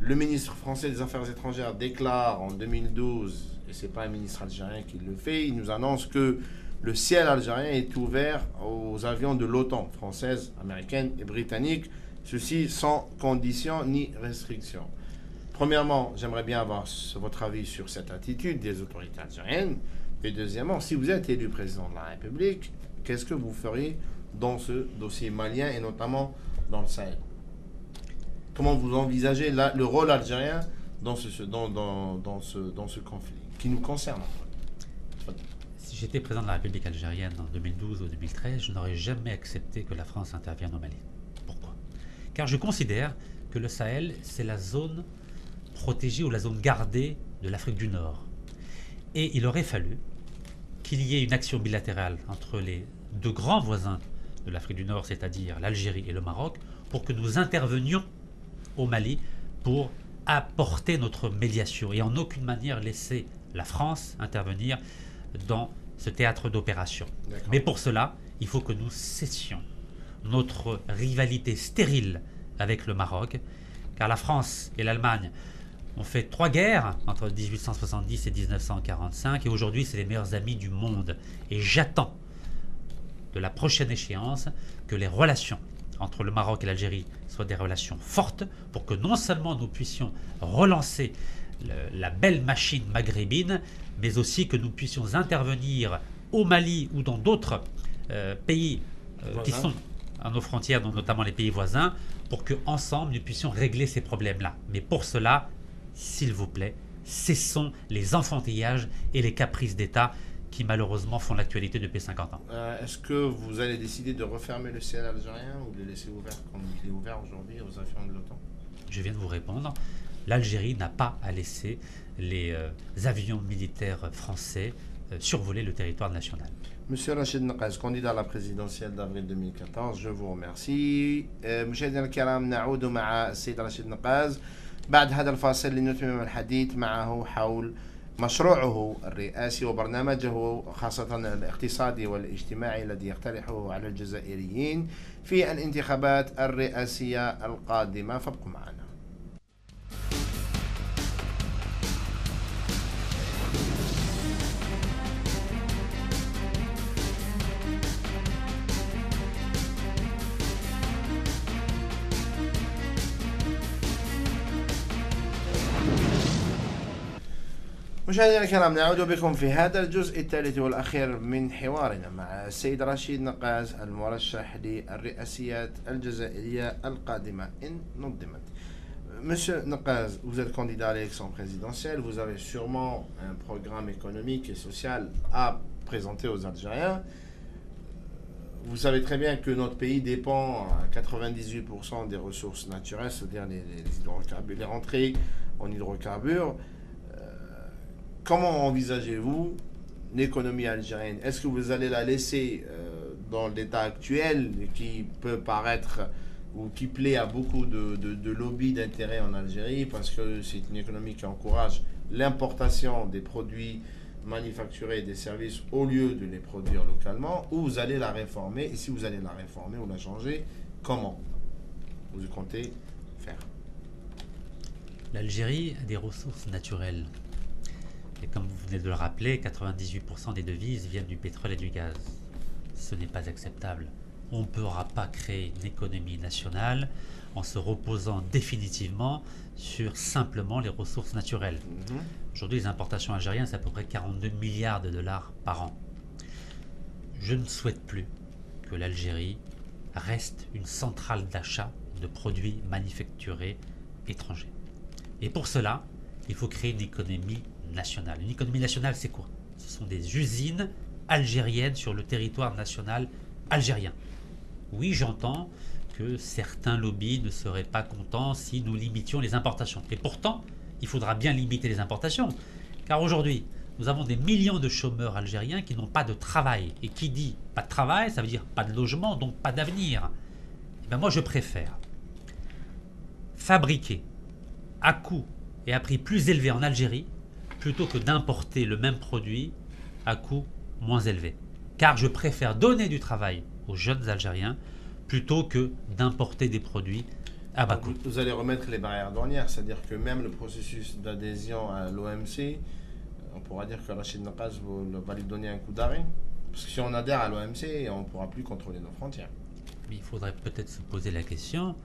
Le ministre français des Affaires étrangères déclare en 2012, et ce n'est pas un ministre algérien qui le fait, il nous annonce que le ciel algérien est ouvert aux avions de l'OTAN, française, américaine et britannique, ceci sans conditions ni restrictions. Premièrement, j'aimerais bien avoir votre avis sur cette attitude des autorités algériennes. Et deuxièmement, si vous êtes élu président de la République, qu'est-ce que vous feriez dans ce dossier malien et notamment dans le Sahel? Comment vous envisagez le rôle algérien dans ce conflit qui nous concerne? Si j'étais président de la République algérienne en 2012 ou 2013, je n'aurais jamais accepté que la France intervienne au Mali. Pourquoi? Car je considère que le Sahel, c'est la zone protégée ou la zone gardée de l'Afrique du Nord. Et il aurait fallu qu'il y ait une action bilatérale entre les deux grands voisins de l'Afrique du Nord, c'est-à-dire l'Algérie et le Maroc, pour que nous intervenions au Mali pour apporter notre médiation et en aucune manière laisser la France intervenir dans ce théâtre d'opération. Mais pour cela, il faut que nous cessions notre rivalité stérile avec le Maroc, car la France et l'Allemagne ont fait 3 guerres entre 1870 et 1945 et aujourd'hui c'est les meilleurs amis du monde. Et j'attends de la prochaine échéance que les relations entre le Maroc et l'Algérie soient des relations fortes pour que non seulement nous puissions relancer la belle machine maghrébine, mais aussi que nous puissions intervenir au Mali ou dans d'autres pays qui sont à nos frontières, notamment les pays voisins, pour qu'ensemble nous puissions régler ces problèmes-là. Mais pour cela, s'il vous plaît, cessons les enfantillages et les caprices d'État qui malheureusement font l'actualité depuis 50 ans. Est-ce que vous allez décider de refermer le ciel algérien ou de le laisser ouvert comme il est ouvert aujourd'hui aux avions de l'OTAN? Je viens de vous répondre. L'Algérie n'a pas à laisser les avions militaires français survoler le territoire national. Monsieur Rachid Naqaz, candidat à la présidentielle d'avril 2014, je vous remercie. مشاهدينا الكرام نعود مع السيد رشيد نقاز بعد هذا الفاصل لنتمم الحديث معه حول مشروعه الرئاسي وبرنامجه خاصة الاقتصادي والاجتماعي الذي يقترحه على الجزائريين في الانتخابات الرئاسية القادمة، فابقوا معنا. مشاهدينا الكرام، نعود بكم في هذا الجزء الثالث والأخير من حوارنا مع السيد رشيد نقاز المرشح للرئاسيات الجزائرية القادمة إن نظمت. Monsieur Naqaz, vous êtes candidat à l'élection présidentielle, vous avez sûrement un programme économique et social à présenter aux Algériens. Vous savez très bien que notre pays dépend à 98% des ressources naturelles, c'est-à-dire les hydrocarbures, les rentrées en hydrocarbures. Comment envisagez-vous l'économie algérienne? Est-ce que vous allez la laisser dans l'état actuel qui peut paraître ou qui plaît à beaucoup de lobbies d'intérêt en Algérie parce que c'est une économie qui encourage l'importation des produits manufacturés et des services au lieu de les produire localement, ou vous allez la réformer? Et si vous allez la réformer ou la changer, comment vous comptez faire? L'Algérie a des ressources naturelles. Et comme vous venez de le rappeler, 98% des devises viennent du pétrole et du gaz. Ce n'est pas acceptable. On ne pourra pas créer une économie nationale en se reposant définitivement sur simplement les ressources naturelles. Aujourd'hui, les importations algériennes, c'est à peu près 42 milliards de dollars par an. Je ne souhaite plus que l'Algérie reste une centrale d'achat de produits manufacturés étrangers. Et pour cela, il faut créer une économie nationale. Une économie nationale, c'est quoi? Ce sont des usines algériennes sur le territoire national algérien. Oui, j'entends que certains lobbies ne seraient pas contents si nous limitions les importations. Et pourtant, il faudra bien limiter les importations. Car aujourd'hui, nous avons des millions de chômeurs algériens qui n'ont pas de travail. Et qui dit pas de travail, ça veut dire pas de logement, donc pas d'avenir. Et bien moi, je préfère fabriquer à coût et à prix plus élevé en Algérie plutôt que d'importer le même produit à coût moins élevé. Car je préfère donner du travail aux jeunes Algériens plutôt que d'importer des produits à bas coût. Vous allez remettre les barrières douanières, c'est-à-dire que même le processus d'adhésion à l'OMC, on pourra dire que Rachid Naqaz va lui donner un coup d'arrêt. Parce que si on adhère à l'OMC, on ne pourra plus contrôler nos frontières. Mais il faudrait peut-être se poser la question,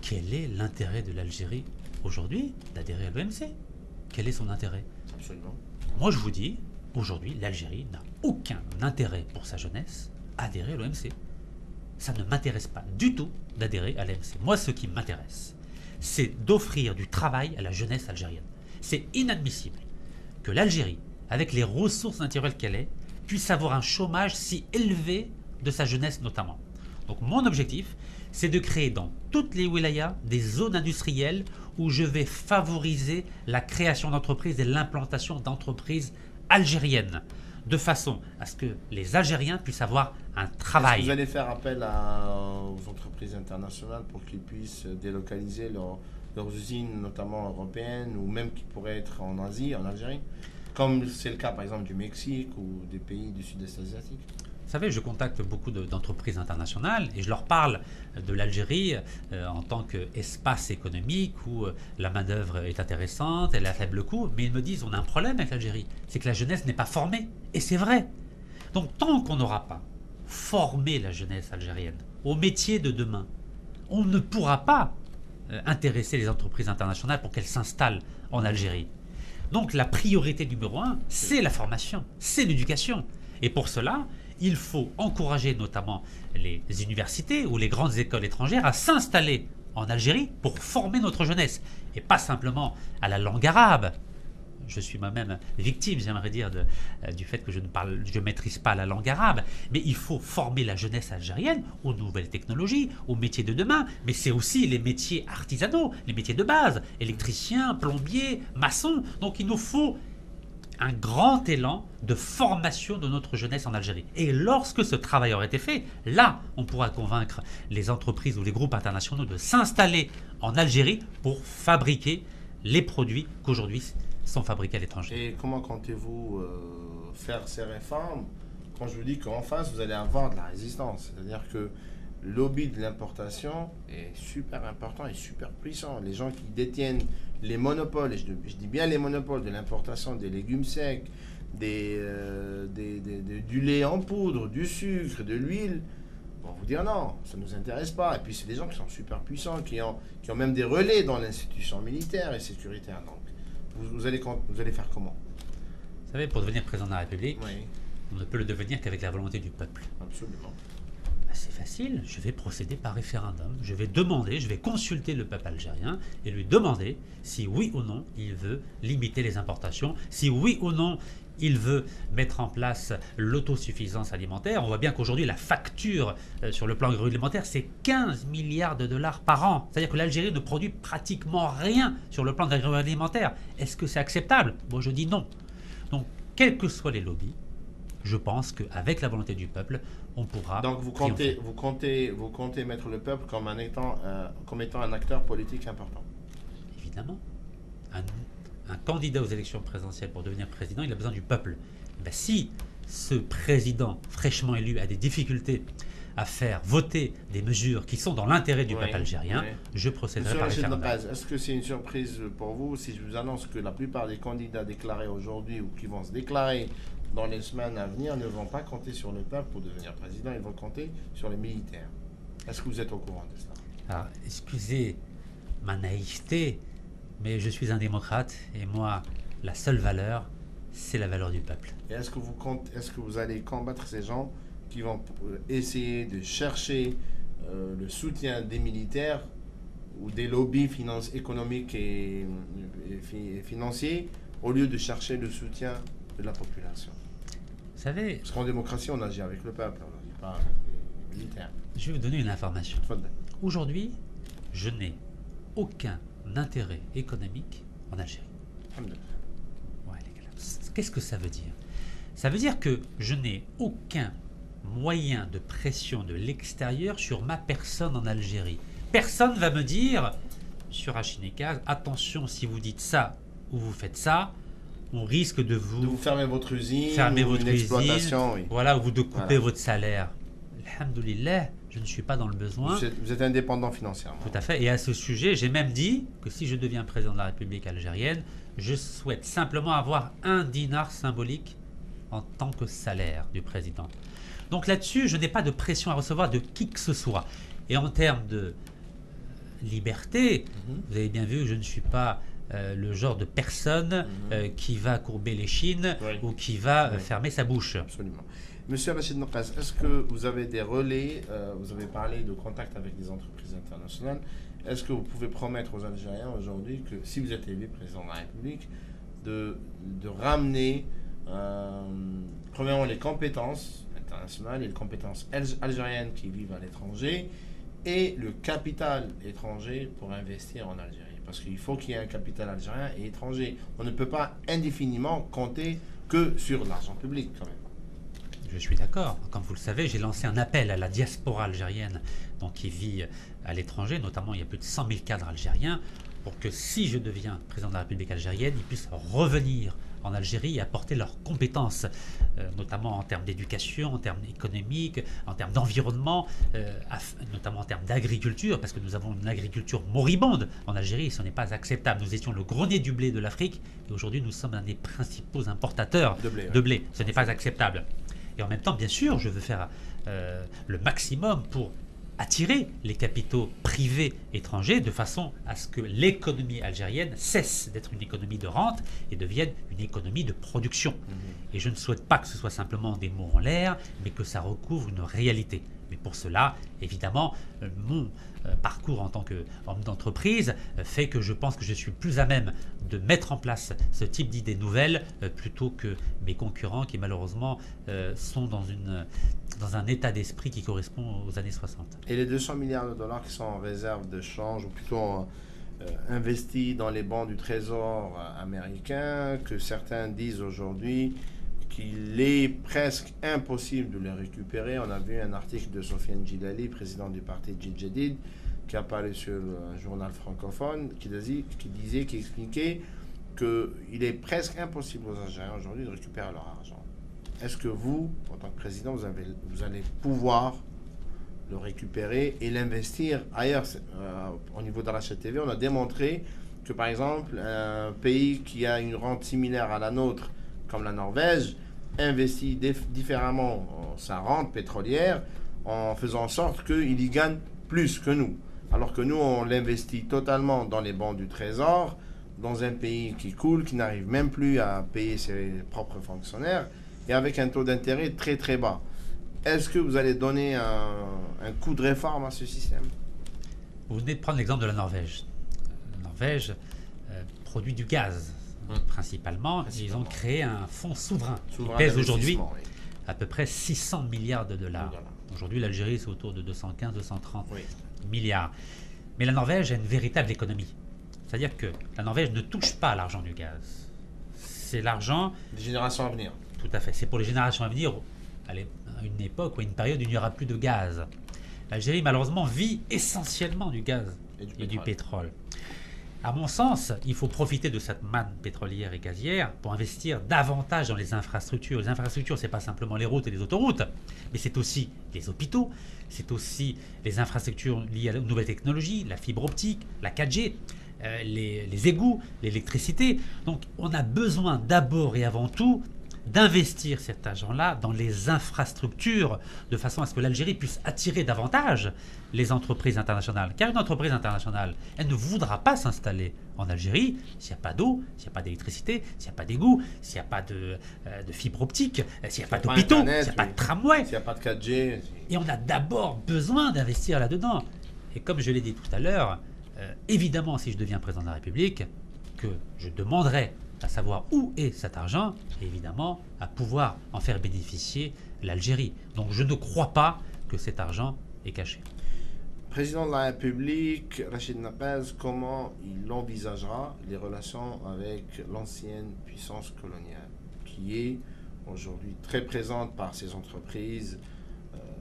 quel est l'intérêt de l'Algérie aujourd'hui d'adhérer à l'OMC? Quel est son intérêt? Absolument. Moi je vous dis, aujourd'hui l'Algérie n'a aucun intérêt pour sa jeunesse à adhérer à l'OMC. Ça ne m'intéresse pas du tout d'adhérer à l'OMC. Moi ce qui m'intéresse, c'est d'offrir du travail à la jeunesse algérienne. C'est inadmissible que l'Algérie, avec les ressources naturelles qu'elle est, puisse avoir un chômage si élevé de sa jeunesse notamment. Donc mon objectif, c'est de créer dans toutes les wilayas des zones industrielles où je vais favoriser la création d'entreprises et l'implantation d'entreprises algériennes, de façon à ce que les Algériens puissent avoir un travail. Est-ce que vous allez faire appel aux entreprises internationales pour qu'ils puissent délocaliser leurs usines, notamment européennes, ou même qui pourraient être en Asie, en Algérie, comme c'est le cas par exemple du Mexique ou des pays du sud-est asiatique? Vous savez, je contacte beaucoup d'entreprises internationales et je leur parle de l'Algérie en tant qu'espace économique où la main-d'œuvre est intéressante, elle a faible coût, mais ils me disent on a un problème avec l'Algérie, c'est que la jeunesse n'est pas formée. Et c'est vrai. Donc tant qu'on n'aura pas formé la jeunesse algérienne au métier de demain, on ne pourra pas intéresser les entreprises internationales pour qu'elles s'installent en Algérie. Donc la priorité numéro 1, c'est la formation, c'est l'éducation. Et pour cela, il faut encourager notamment les universités ou les grandes écoles étrangères à s'installer en Algérie pour former notre jeunesse. Et pas simplement à la langue arabe. Je suis moi-même victime, j'aimerais dire, du fait que je ne maîtrise pas la langue arabe. Mais il faut former la jeunesse algérienne aux nouvelles technologies, aux métiers de demain. Mais c'est aussi les métiers artisanaux, les métiers de base, électricien, plombier, maçon. Donc il nous faut un grand élan de formation de notre jeunesse en Algérie. Et lorsque ce travail aura été fait, là, on pourra convaincre les entreprises ou les groupes internationaux de s'installer en Algérie pour fabriquer les produits qu'aujourd'hui sont fabriqués à l'étranger. Et comment comptez-vous faire ces réformes quand je vous dis qu'en face, vous allez avoir de la résistance? C'est-à-dire que le lobby de l'importation est super important et super puissant. Les gens qui détiennent les monopoles, et je dis bien les monopoles de l'importation des légumes secs, du lait en poudre, du sucre, de l'huile, vont vous dire non, ça ne nous intéresse pas. Et puis c'est des gens qui sont super puissants, qui ont même des relais dans l'institution militaire et sécuritaire. Donc vous allez faire comment? Vous savez, pour devenir président de la République, Oui, on ne peut le devenir qu'avec la volonté du peuple. absolument. C'est facile, je vais procéder par référendum, je vais consulter le peuple algérien et lui demander si oui ou non il veut limiter les importations, si oui ou non il veut mettre en place l'autosuffisance alimentaire. On voit bien qu'aujourd'hui la facture sur le plan agroalimentaire c'est 15 milliards de dollars par an. C'est-à-dire que l'Algérie ne produit pratiquement rien sur le plan de l'agroalimentaire. Est-ce que c'est acceptable? Moi je dis non. Donc quels que soient les lobbies, je pense qu'avec la volonté du peuple, on pourra. Donc vous comptez mettre le peuple comme étant un acteur politique important. Évidemment. Un candidat aux élections présidentielles pour devenir président, il a besoin du peuple. Et bien, si ce président fraîchement élu a des difficultés à faire voter des mesures qui sont dans l'intérêt du peuple algérien, je procéderai par référendum. Est-ce que c'est une surprise pour vous si je vous annonce que la plupart des candidats déclarés aujourd'hui ou qui vont se déclarer dans les semaines à venir ne vont pas compter sur le peuple pour devenir président, ils vont compter sur les militaires? Est-ce que vous êtes au courant de cela? Alors, excusez ma naïveté, mais je suis un démocrate et moi, la seule valeur, c'est la valeur du peuple. Et est-ce que vous allez combattre ces gens qui vont essayer de chercher le soutien des militaires ou des lobbies économiques et financiers au lieu de chercher le soutien de la population? Vous savez, parce qu'en démocratie, on agit avec le peuple, on n'agit pas avec les militaires. Je vais vous donner une information. Aujourd'hui, je n'ai aucun intérêt économique en Algérie. Ouais, les gars, qu'est-ce que ça veut dire? Ça veut dire que je n'ai aucun moyen de pression de l'extérieur sur ma personne en Algérie. Personne ne va me dire, Monsieur Rachid Naqaz, attention, si vous dites ça ou vous faites ça, on risque de vous fermer votre usine, fermer ou votre une usine, exploitation, oui. voilà, ou de couper Voilà. votre salaire. Alhamdoulilah, je ne suis pas dans le besoin. Vous êtes indépendant financièrement. Tout à fait. Et à ce sujet, j'ai même dit que si je deviens président de la République algérienne, je souhaite simplement avoir 1 dinar symbolique en tant que salaire du président. Donc là-dessus, je n'ai pas de pression à recevoir de qui que ce soit. Et en termes de liberté, vous avez bien vu, je ne suis pas le genre de personne qui va courber les chines ou qui va fermer sa bouche. Absolument. Monsieur Rachid Naqas, est-ce que vous avez des relais, vous avez parlé de contact avec des entreprises internationales, est-ce que vous pouvez promettre aux Algériens aujourd'hui que si vous êtes élu président de la République, de ramener premièrement les compétences internationales et les compétences algériennes qui vivent à l'étranger et le capital étranger pour investir en Algérie? Parce qu'il faut qu'il y ait un capital algérien et étranger. On ne peut pas indéfiniment compter que sur l'argent public quand même. Je suis d'accord. Comme vous le savez, j'ai lancé un appel à la diaspora algérienne donc, qui vit à l'étranger. Notamment, il y a plus de 100 000 cadres algériens pour que si je deviens président de la République algérienne, ils puissent revenir en Algérie et apporter leurs compétences, notamment en termes d'éducation, en termes économiques, en termes d'environnement, notamment en termes d'agriculture, parce que nous avons une agriculture moribonde en Algérie et ce n'est pas acceptable. Nous étions le grenier du blé de l'Afrique et aujourd'hui nous sommes un des principaux importateurs de blé. Ce n'est pas acceptable. Et en même temps, bien sûr, je veux faire le maximum pour attirer les capitaux privés étrangers de façon à ce que l'économie algérienne cesse d'être une économie de rente et devienne une économie de production. Et je ne souhaite pas que ce soit simplement des mots en l'air, mais que ça recouvre une réalité. Mais pour cela, évidemment, mon parcours en tant qu'homme d'entreprise fait que je pense que je suis plus à même de mettre en place ce type d'idées nouvelles plutôt que mes concurrents qui malheureusement sont dans un état d'esprit qui correspond aux années 60. Et les 200 milliards de dollars qui sont en réserve de change, ou plutôt investis dans les bancs du Trésor américain, que certains disent aujourd'hui qu'il est presque impossible de les récupérer. On a vu un article de Sofiane Djidali, président du parti Jid Jadid, qui a parlé sur un journal francophone, qui expliquait qu'il est presque impossible aux Algériens aujourd'hui de récupérer leur argent. Est-ce que vous, en tant que président, vous allez pouvoir le récupérer et l'investir ailleurs? Au niveau de la HTV, on a démontré que, par exemple, un pays qui a une rente similaire à la nôtre, comme la Norvège, investit différemment sa rente pétrolière en faisant en sorte qu'il y gagne plus que nous. Alors que nous, on l'investit totalement dans les bancs du Trésor, dans un pays qui coule, qui n'arrive même plus à payer ses propres fonctionnaires, et avec un taux d'intérêt très très bas. Est-ce que vous allez donner un coup de réforme à ce système? Vous venez de prendre l'exemple de la Norvège. La Norvège produit du gaz. Principalement, ils ont créé un fonds souverain qui pèse aujourd'hui à peu près 600 milliards de dollars. Aujourd'hui, l'Algérie, c'est autour de 215-230 milliards. Mais la Norvège a une véritable économie. C'est-à-dire que la Norvège ne touche pas à l'argent du gaz. C'est l'argent des générations à venir. Tout à fait. C'est pour les générations à venir, à une époque ou à une période où il n'y aura plus de gaz. L'Algérie, malheureusement, vit essentiellement du gaz et du pétrole. À mon sens, il faut profiter de cette manne pétrolière et gazière pour investir davantage dans les infrastructures. Les infrastructures, ce n'est pas simplement les routes et les autoroutes, mais c'est aussi les hôpitaux, c'est aussi les infrastructures liées aux nouvelles technologies, la fibre optique, la 4G, les égouts, l'électricité. Donc on a besoin d'abord et avant tout d'investir cet argent-là dans les infrastructures de façon à ce que l'Algérie puisse attirer davantage les entreprises internationales. Car une entreprise internationale, elle ne voudra pas s'installer en Algérie s'il n'y a pas d'eau, s'il n'y a pas d'électricité, s'il n'y a pas d'égout, s'il n'y a pas de fibre optique, s'il n'y a pas d'hôpitaux, s'il n'y a pas de tramway. S'il n'y a pas de 4G. Et on a d'abord besoin d'investir là-dedans. Et comme je l'ai dit tout à l'heure, évidemment, si je deviens président de la République, que je demanderai à savoir où est cet argent, et évidemment à pouvoir en faire bénéficier l'Algérie. Donc je ne crois pas que cet argent est caché. Président de la République, Rachid Naqas, comment il envisagera les relations avec l'ancienne puissance coloniale, qui est aujourd'hui très présente par ses entreprises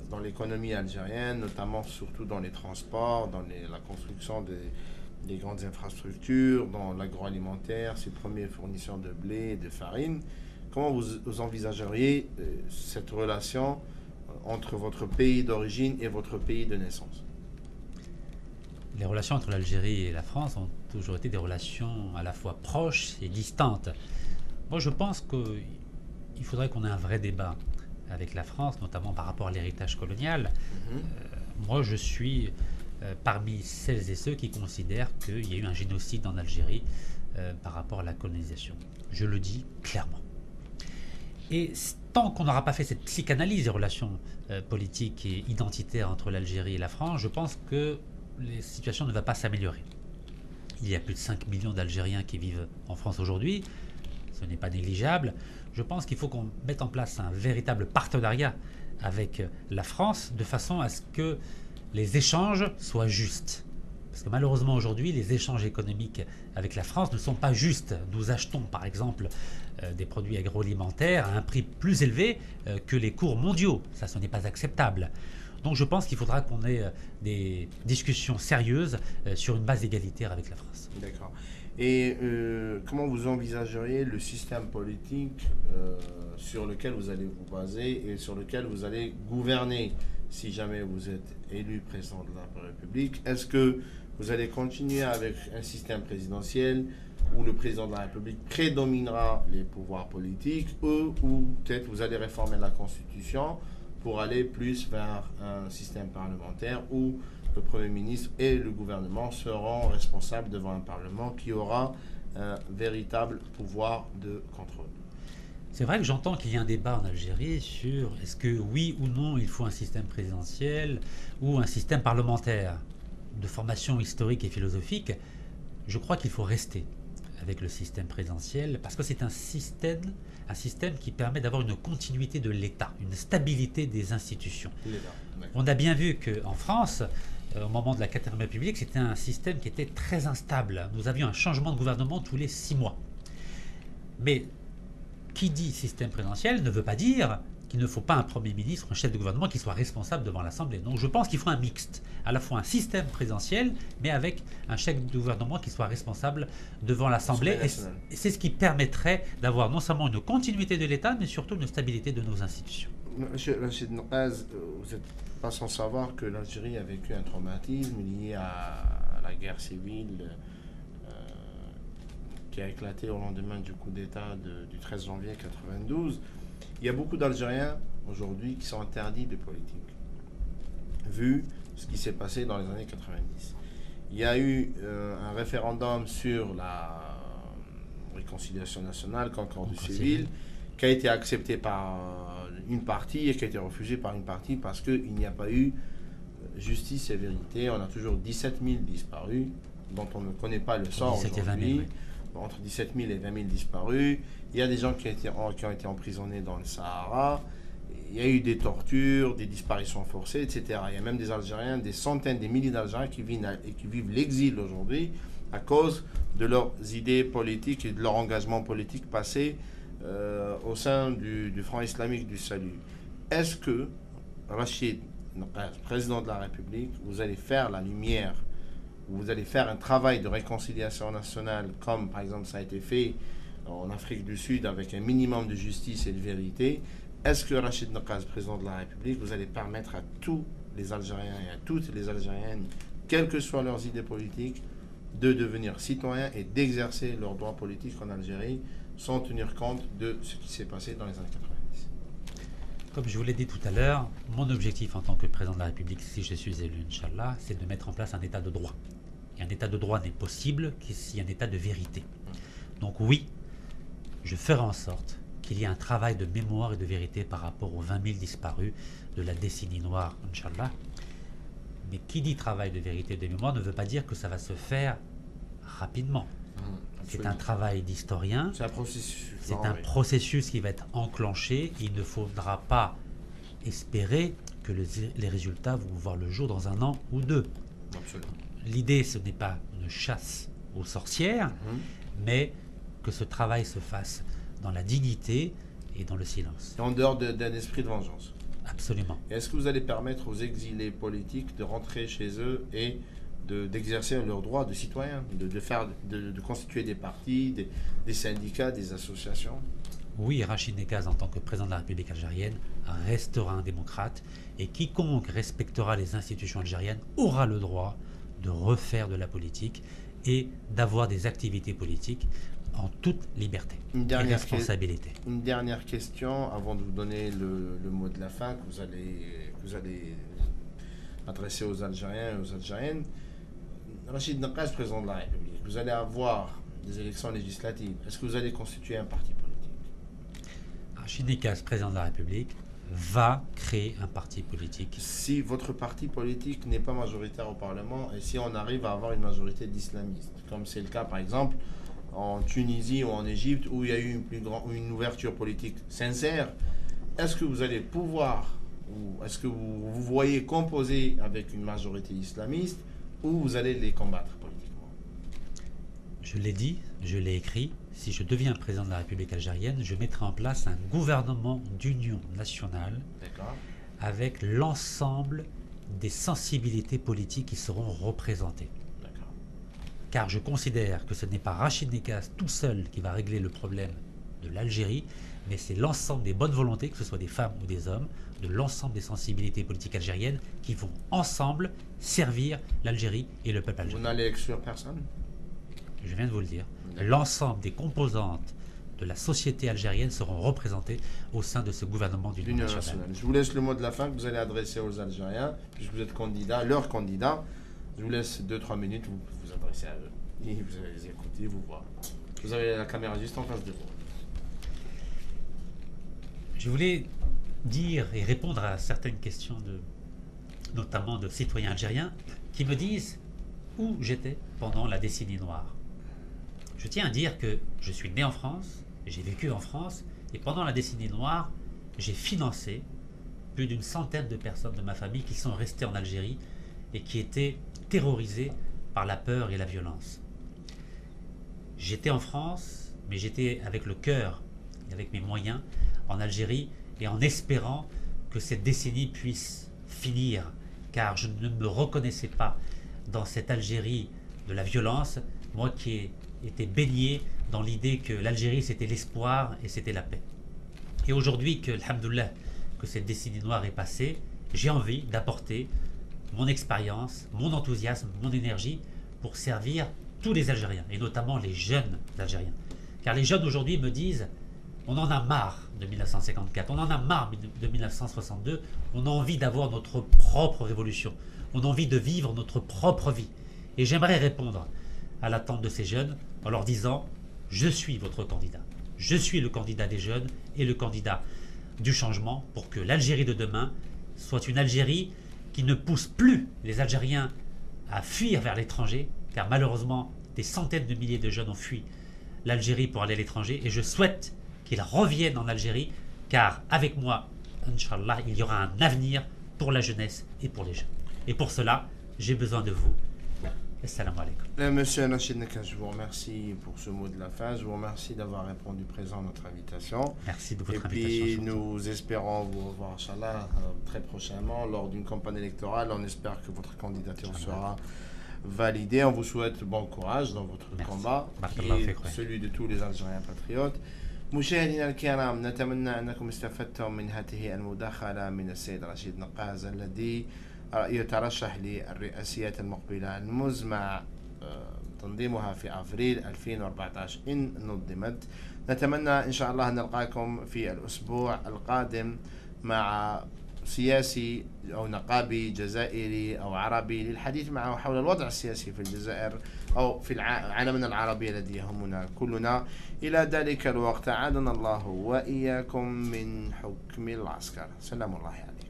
dans l'économie algérienne, notamment surtout dans les transports, dans la construction des grandes infrastructures dans l'agroalimentaire, ses premiers fournisseurs de blé et de farine. Comment vous envisageriez cette relation entre votre pays d'origine et votre pays de naissance? Les relations entre l'Algérie et la France ont toujours été des relations à la fois proches et distantes. Moi, je pense qu'il faudrait qu'on ait un vrai débat avec la France, notamment par rapport à l'héritage colonial. Moi, je suis parmi celles et ceux qui considèrent qu'il y a eu un génocide en Algérie par rapport à la colonisation. Je le dis clairement. Et tant qu'on n'aura pas fait cette psychanalyse des relations politiques et identitaires entre l'Algérie et la France, je pense que la situation ne va pas s'améliorer. Il y a plus de 5 millions d'Algériens qui vivent en France aujourd'hui. Ce n'est pas négligeable. Je pense qu'il faut qu'on mette en place un véritable partenariat avec la France de façon à ce que les échanges soient justes. Parce que malheureusement aujourd'hui, les échanges économiques avec la France ne sont pas justes. Nous achetons par exemple des produits agroalimentaires à un prix plus élevé que les cours mondiaux. Ça, ce n'est pas acceptable. Donc je pense qu'il faudra qu'on ait des discussions sérieuses sur une base égalitaire avec la France. D'accord. Et comment vous envisageriez le système politique sur lequel vous allez vous baser et sur lequel vous allez gouverner si jamais vous êtes élu président de la République? Est-ce que vous allez continuer avec un système présidentiel où le président de la République prédominera les pouvoirs politiques ou peut-être vous allez réformer la Constitution pour aller plus vers un système parlementaire où le Premier ministre et le gouvernement seront responsables devant un Parlement qui aura un véritable pouvoir de contrôle? C'est vrai que j'entends qu'il y a un débat en Algérie sur est-ce que oui ou non il faut un système présidentiel ou un système parlementaire. De formation historique et philosophique, je crois qu'il faut rester avec le système présidentiel parce que c'est un système qui permet d'avoir une continuité de l'État, une stabilité des institutions. On a bien vu qu'en France, au moment de la 4ème République, c'était un système qui était très instable. Nous avions un changement de gouvernement tous les 6 mois. Mais qui dit système présidentiel ne veut pas dire qu'il ne faut pas un Premier ministre, un chef de gouvernement qui soit responsable devant l'Assemblée. Donc je pense qu'il faut un mixte, à la fois un système présidentiel, mais avec un chef de gouvernement qui soit responsable devant l'Assemblée. Et c'est ce qui permettrait d'avoir non seulement une continuité de l'État, mais surtout une stabilité de nos institutions. Monsieur Rachid Nokaz, vous n'êtes pas sans savoir que l'Algérie a vécu un traumatisme lié à la guerre civile qui a éclaté au lendemain du coup d'État du 13 janvier 1992. Il y a beaucoup d'Algériens aujourd'hui qui sont interdits de politique, vu ce qui s'est passé dans les années 90. Il y a eu un référendum sur la réconciliation nationale, concorde civil, qui a été accepté par une partie et qui a été refusé par une partie parce qu'il n'y a pas eu justice et vérité. On a toujours 17 000 disparus, dont on ne connaît pas le sort aujourd'hui. Entre 17 000 et 20 000 disparus. Il y a des gens qui ont été emprisonnés dans le Sahara. Il y a eu des tortures, des disparitions forcées, etc. Il y a même des Algériens, des centaines, des milliers d'Algériens qui vivent l'exil aujourd'hui à cause de leurs idées politiques et de leur engagement politique passé au sein du Front islamique du salut. Est-ce que, Rachid Nokaz, président de la République, vous allez faire la lumière, vous allez faire un travail de réconciliation nationale, comme par exemple ça a été fait en Afrique du Sud avec un minimum de justice et de vérité? Est-ce que Rachid Nokaz, président de la République, vous allez permettre à tous les Algériens et à toutes les Algériennes, quelles que soient leurs idées politiques, de devenir citoyens et d'exercer leurs droits politiques en Algérie sans tenir compte de ce qui s'est passé dans les années 90? Comme je vous l'ai dit tout à l'heure, mon objectif en tant que président de la République, si je suis élu, Inch'Allah, c'est de mettre en place un état de droit. Et un état de droit n'est possible que s'il y a un état de vérité. Donc oui, je ferai en sorte qu'il y ait un travail de mémoire et de vérité par rapport aux 20 000 disparus de la décennie noire, Inch'Allah. Mais qui dit travail de vérité et de mémoire ne veut pas dire que ça va se faire rapidement. C'est un travail d'historien. C'est un processus. C'est un processus qui va être enclenché. Il ne faudra pas espérer que les résultats vont voir le jour dans 1 an ou 2. Absolument. L'idée, ce n'est pas une chasse aux sorcières, mais que ce travail se fasse dans la dignité et dans le silence. Et en dehors d'un esprit de vengeance. Absolument. Est-ce que vous allez permettre aux exilés politiques de rentrer chez eux et d'exercer leurs droits de citoyens, de constituer des partis, des syndicats, des associations. Oui, Rachid Nekaz, en tant que président de la République algérienne, restera un démocrate et quiconque respectera les institutions algériennes aura le droit de refaire de la politique et d'avoir des activités politiques en toute liberté et responsabilité. Une dernière question avant de vous donner le mot de la fin que vous allez adresser aux Algériens et aux Algériennes. Rachid Nekaz, président de la République, vous allez avoir des élections législatives. Est-ce que vous allez constituer un parti politique? Rachid Nekaz, président de la République, va créer un parti politique. Si votre parti politique n'est pas majoritaire au Parlement et si on arrive à avoir une majorité d'islamistes, comme c'est le cas par exemple en Tunisie ou en Égypte où il y a eu une ouverture politique sincère, est-ce que vous allez pouvoir ou est-ce que vous voyez composer avec une majorité islamiste ou vous allez les combattre politiquement? Je l'ai dit, je l'ai écrit, si je deviens président de la République algérienne, je mettrai en place un gouvernement d'union nationale avec l'ensemble des sensibilités politiques qui seront représentées. Car je considère que ce n'est pas Rachid Nekaz tout seul qui va régler le problème de l'Algérie, mais c'est l'ensemble des bonnes volontés, que ce soit des femmes ou des hommes, de l'ensemble des sensibilités politiques algériennes qui vont ensemble servir l'Algérie et le peuple algérien. Vous n'allez exclure personne? Je viens de vous le dire. L'ensemble des composantes de la société algérienne seront représentées au sein de ce gouvernement d'union nationale. Je vous laisse le mot de la fin que vous allez adresser aux Algériens, puisque vous êtes candidat, leur candidat. Je vous laisse 2-3 minutes, vous vous adressez à eux. Et vous allez les écouter, vous voir. Vous avez la caméra juste en face de vous. Je voulais dire et répondre à certaines questions, notamment de citoyens algériens, qui me disent où j'étais pendant la décennie noire. Je tiens à dire que je suis né en France, j'ai vécu en France, et pendant la décennie noire, j'ai financé plus d'une centaine de personnes de ma famille qui sont restées en Algérie et qui étaient terrorisées par la peur et la violence. J'étais en France, mais j'étais avec le cœur et avec mes moyens en Algérie et en espérant que cette décennie puisse finir, car je ne me reconnaissais pas dans cette Algérie de la violence, moi qui était baigné dans l'idée que l'Algérie c'était l'espoir et c'était la paix. Et aujourd'hui que, alhamdoulilah, que cette décennie noire est passée, j'ai envie d'apporter mon expérience, mon enthousiasme, mon énergie pour servir tous les Algériens, et notamment les jeunes Algériens. Car les jeunes aujourd'hui me disent, on en a marre de 1954, on en a marre de 1962, on a envie d'avoir notre propre révolution, on a envie de vivre notre propre vie. Et j'aimerais répondre à l'attente de ces jeunes en leur disant, je suis votre candidat, je suis le candidat des jeunes et le candidat du changement pour que l'Algérie de demain soit une Algérie qui ne pousse plus les Algériens à fuir vers l'étranger, car malheureusement des centaines de milliers de jeunes ont fui l'Algérie pour aller à l'étranger, et je souhaite qu'ils reviennent en Algérie, car avec moi, Inch'Allah, il y aura un avenir pour la jeunesse et pour les jeunes. Et pour cela, j'ai besoin de vous. Assalamu alaikum. Monsieur Rachid Nekaz, je vous remercie pour ce mot de la fin. Je vous remercie d'avoir répondu présent à notre invitation. Merci de votre invitation. Et puis surtout. nous espérons vous revoir, Inch'Allah, très prochainement lors d'une campagne électorale. On espère que votre candidature sera validée. On vous souhaite bon courage dans votre combat, qui est celui de tous les Algériens patriotes. مشاهدينا الكرام، نتمنى أنكم استفدتم من هذه المداخلة من السيد رشيد نقاز الذي يترشح للرئاسيات المقبلة المزمع تنظيمها في أفريل 2014 إن نظمت. نتمنى إن شاء الله أن نلقاكم في الأسبوع القادم مع سياسي أو نقابي جزائري أو عربي للحديث معه حول الوضع السياسي في الجزائر أو في عالمنا العربي الذي يهمنا كلنا. إلى ذلك الوقت أعاذنا الله وإياكم من حكم العسكر. سلام الله عليكم.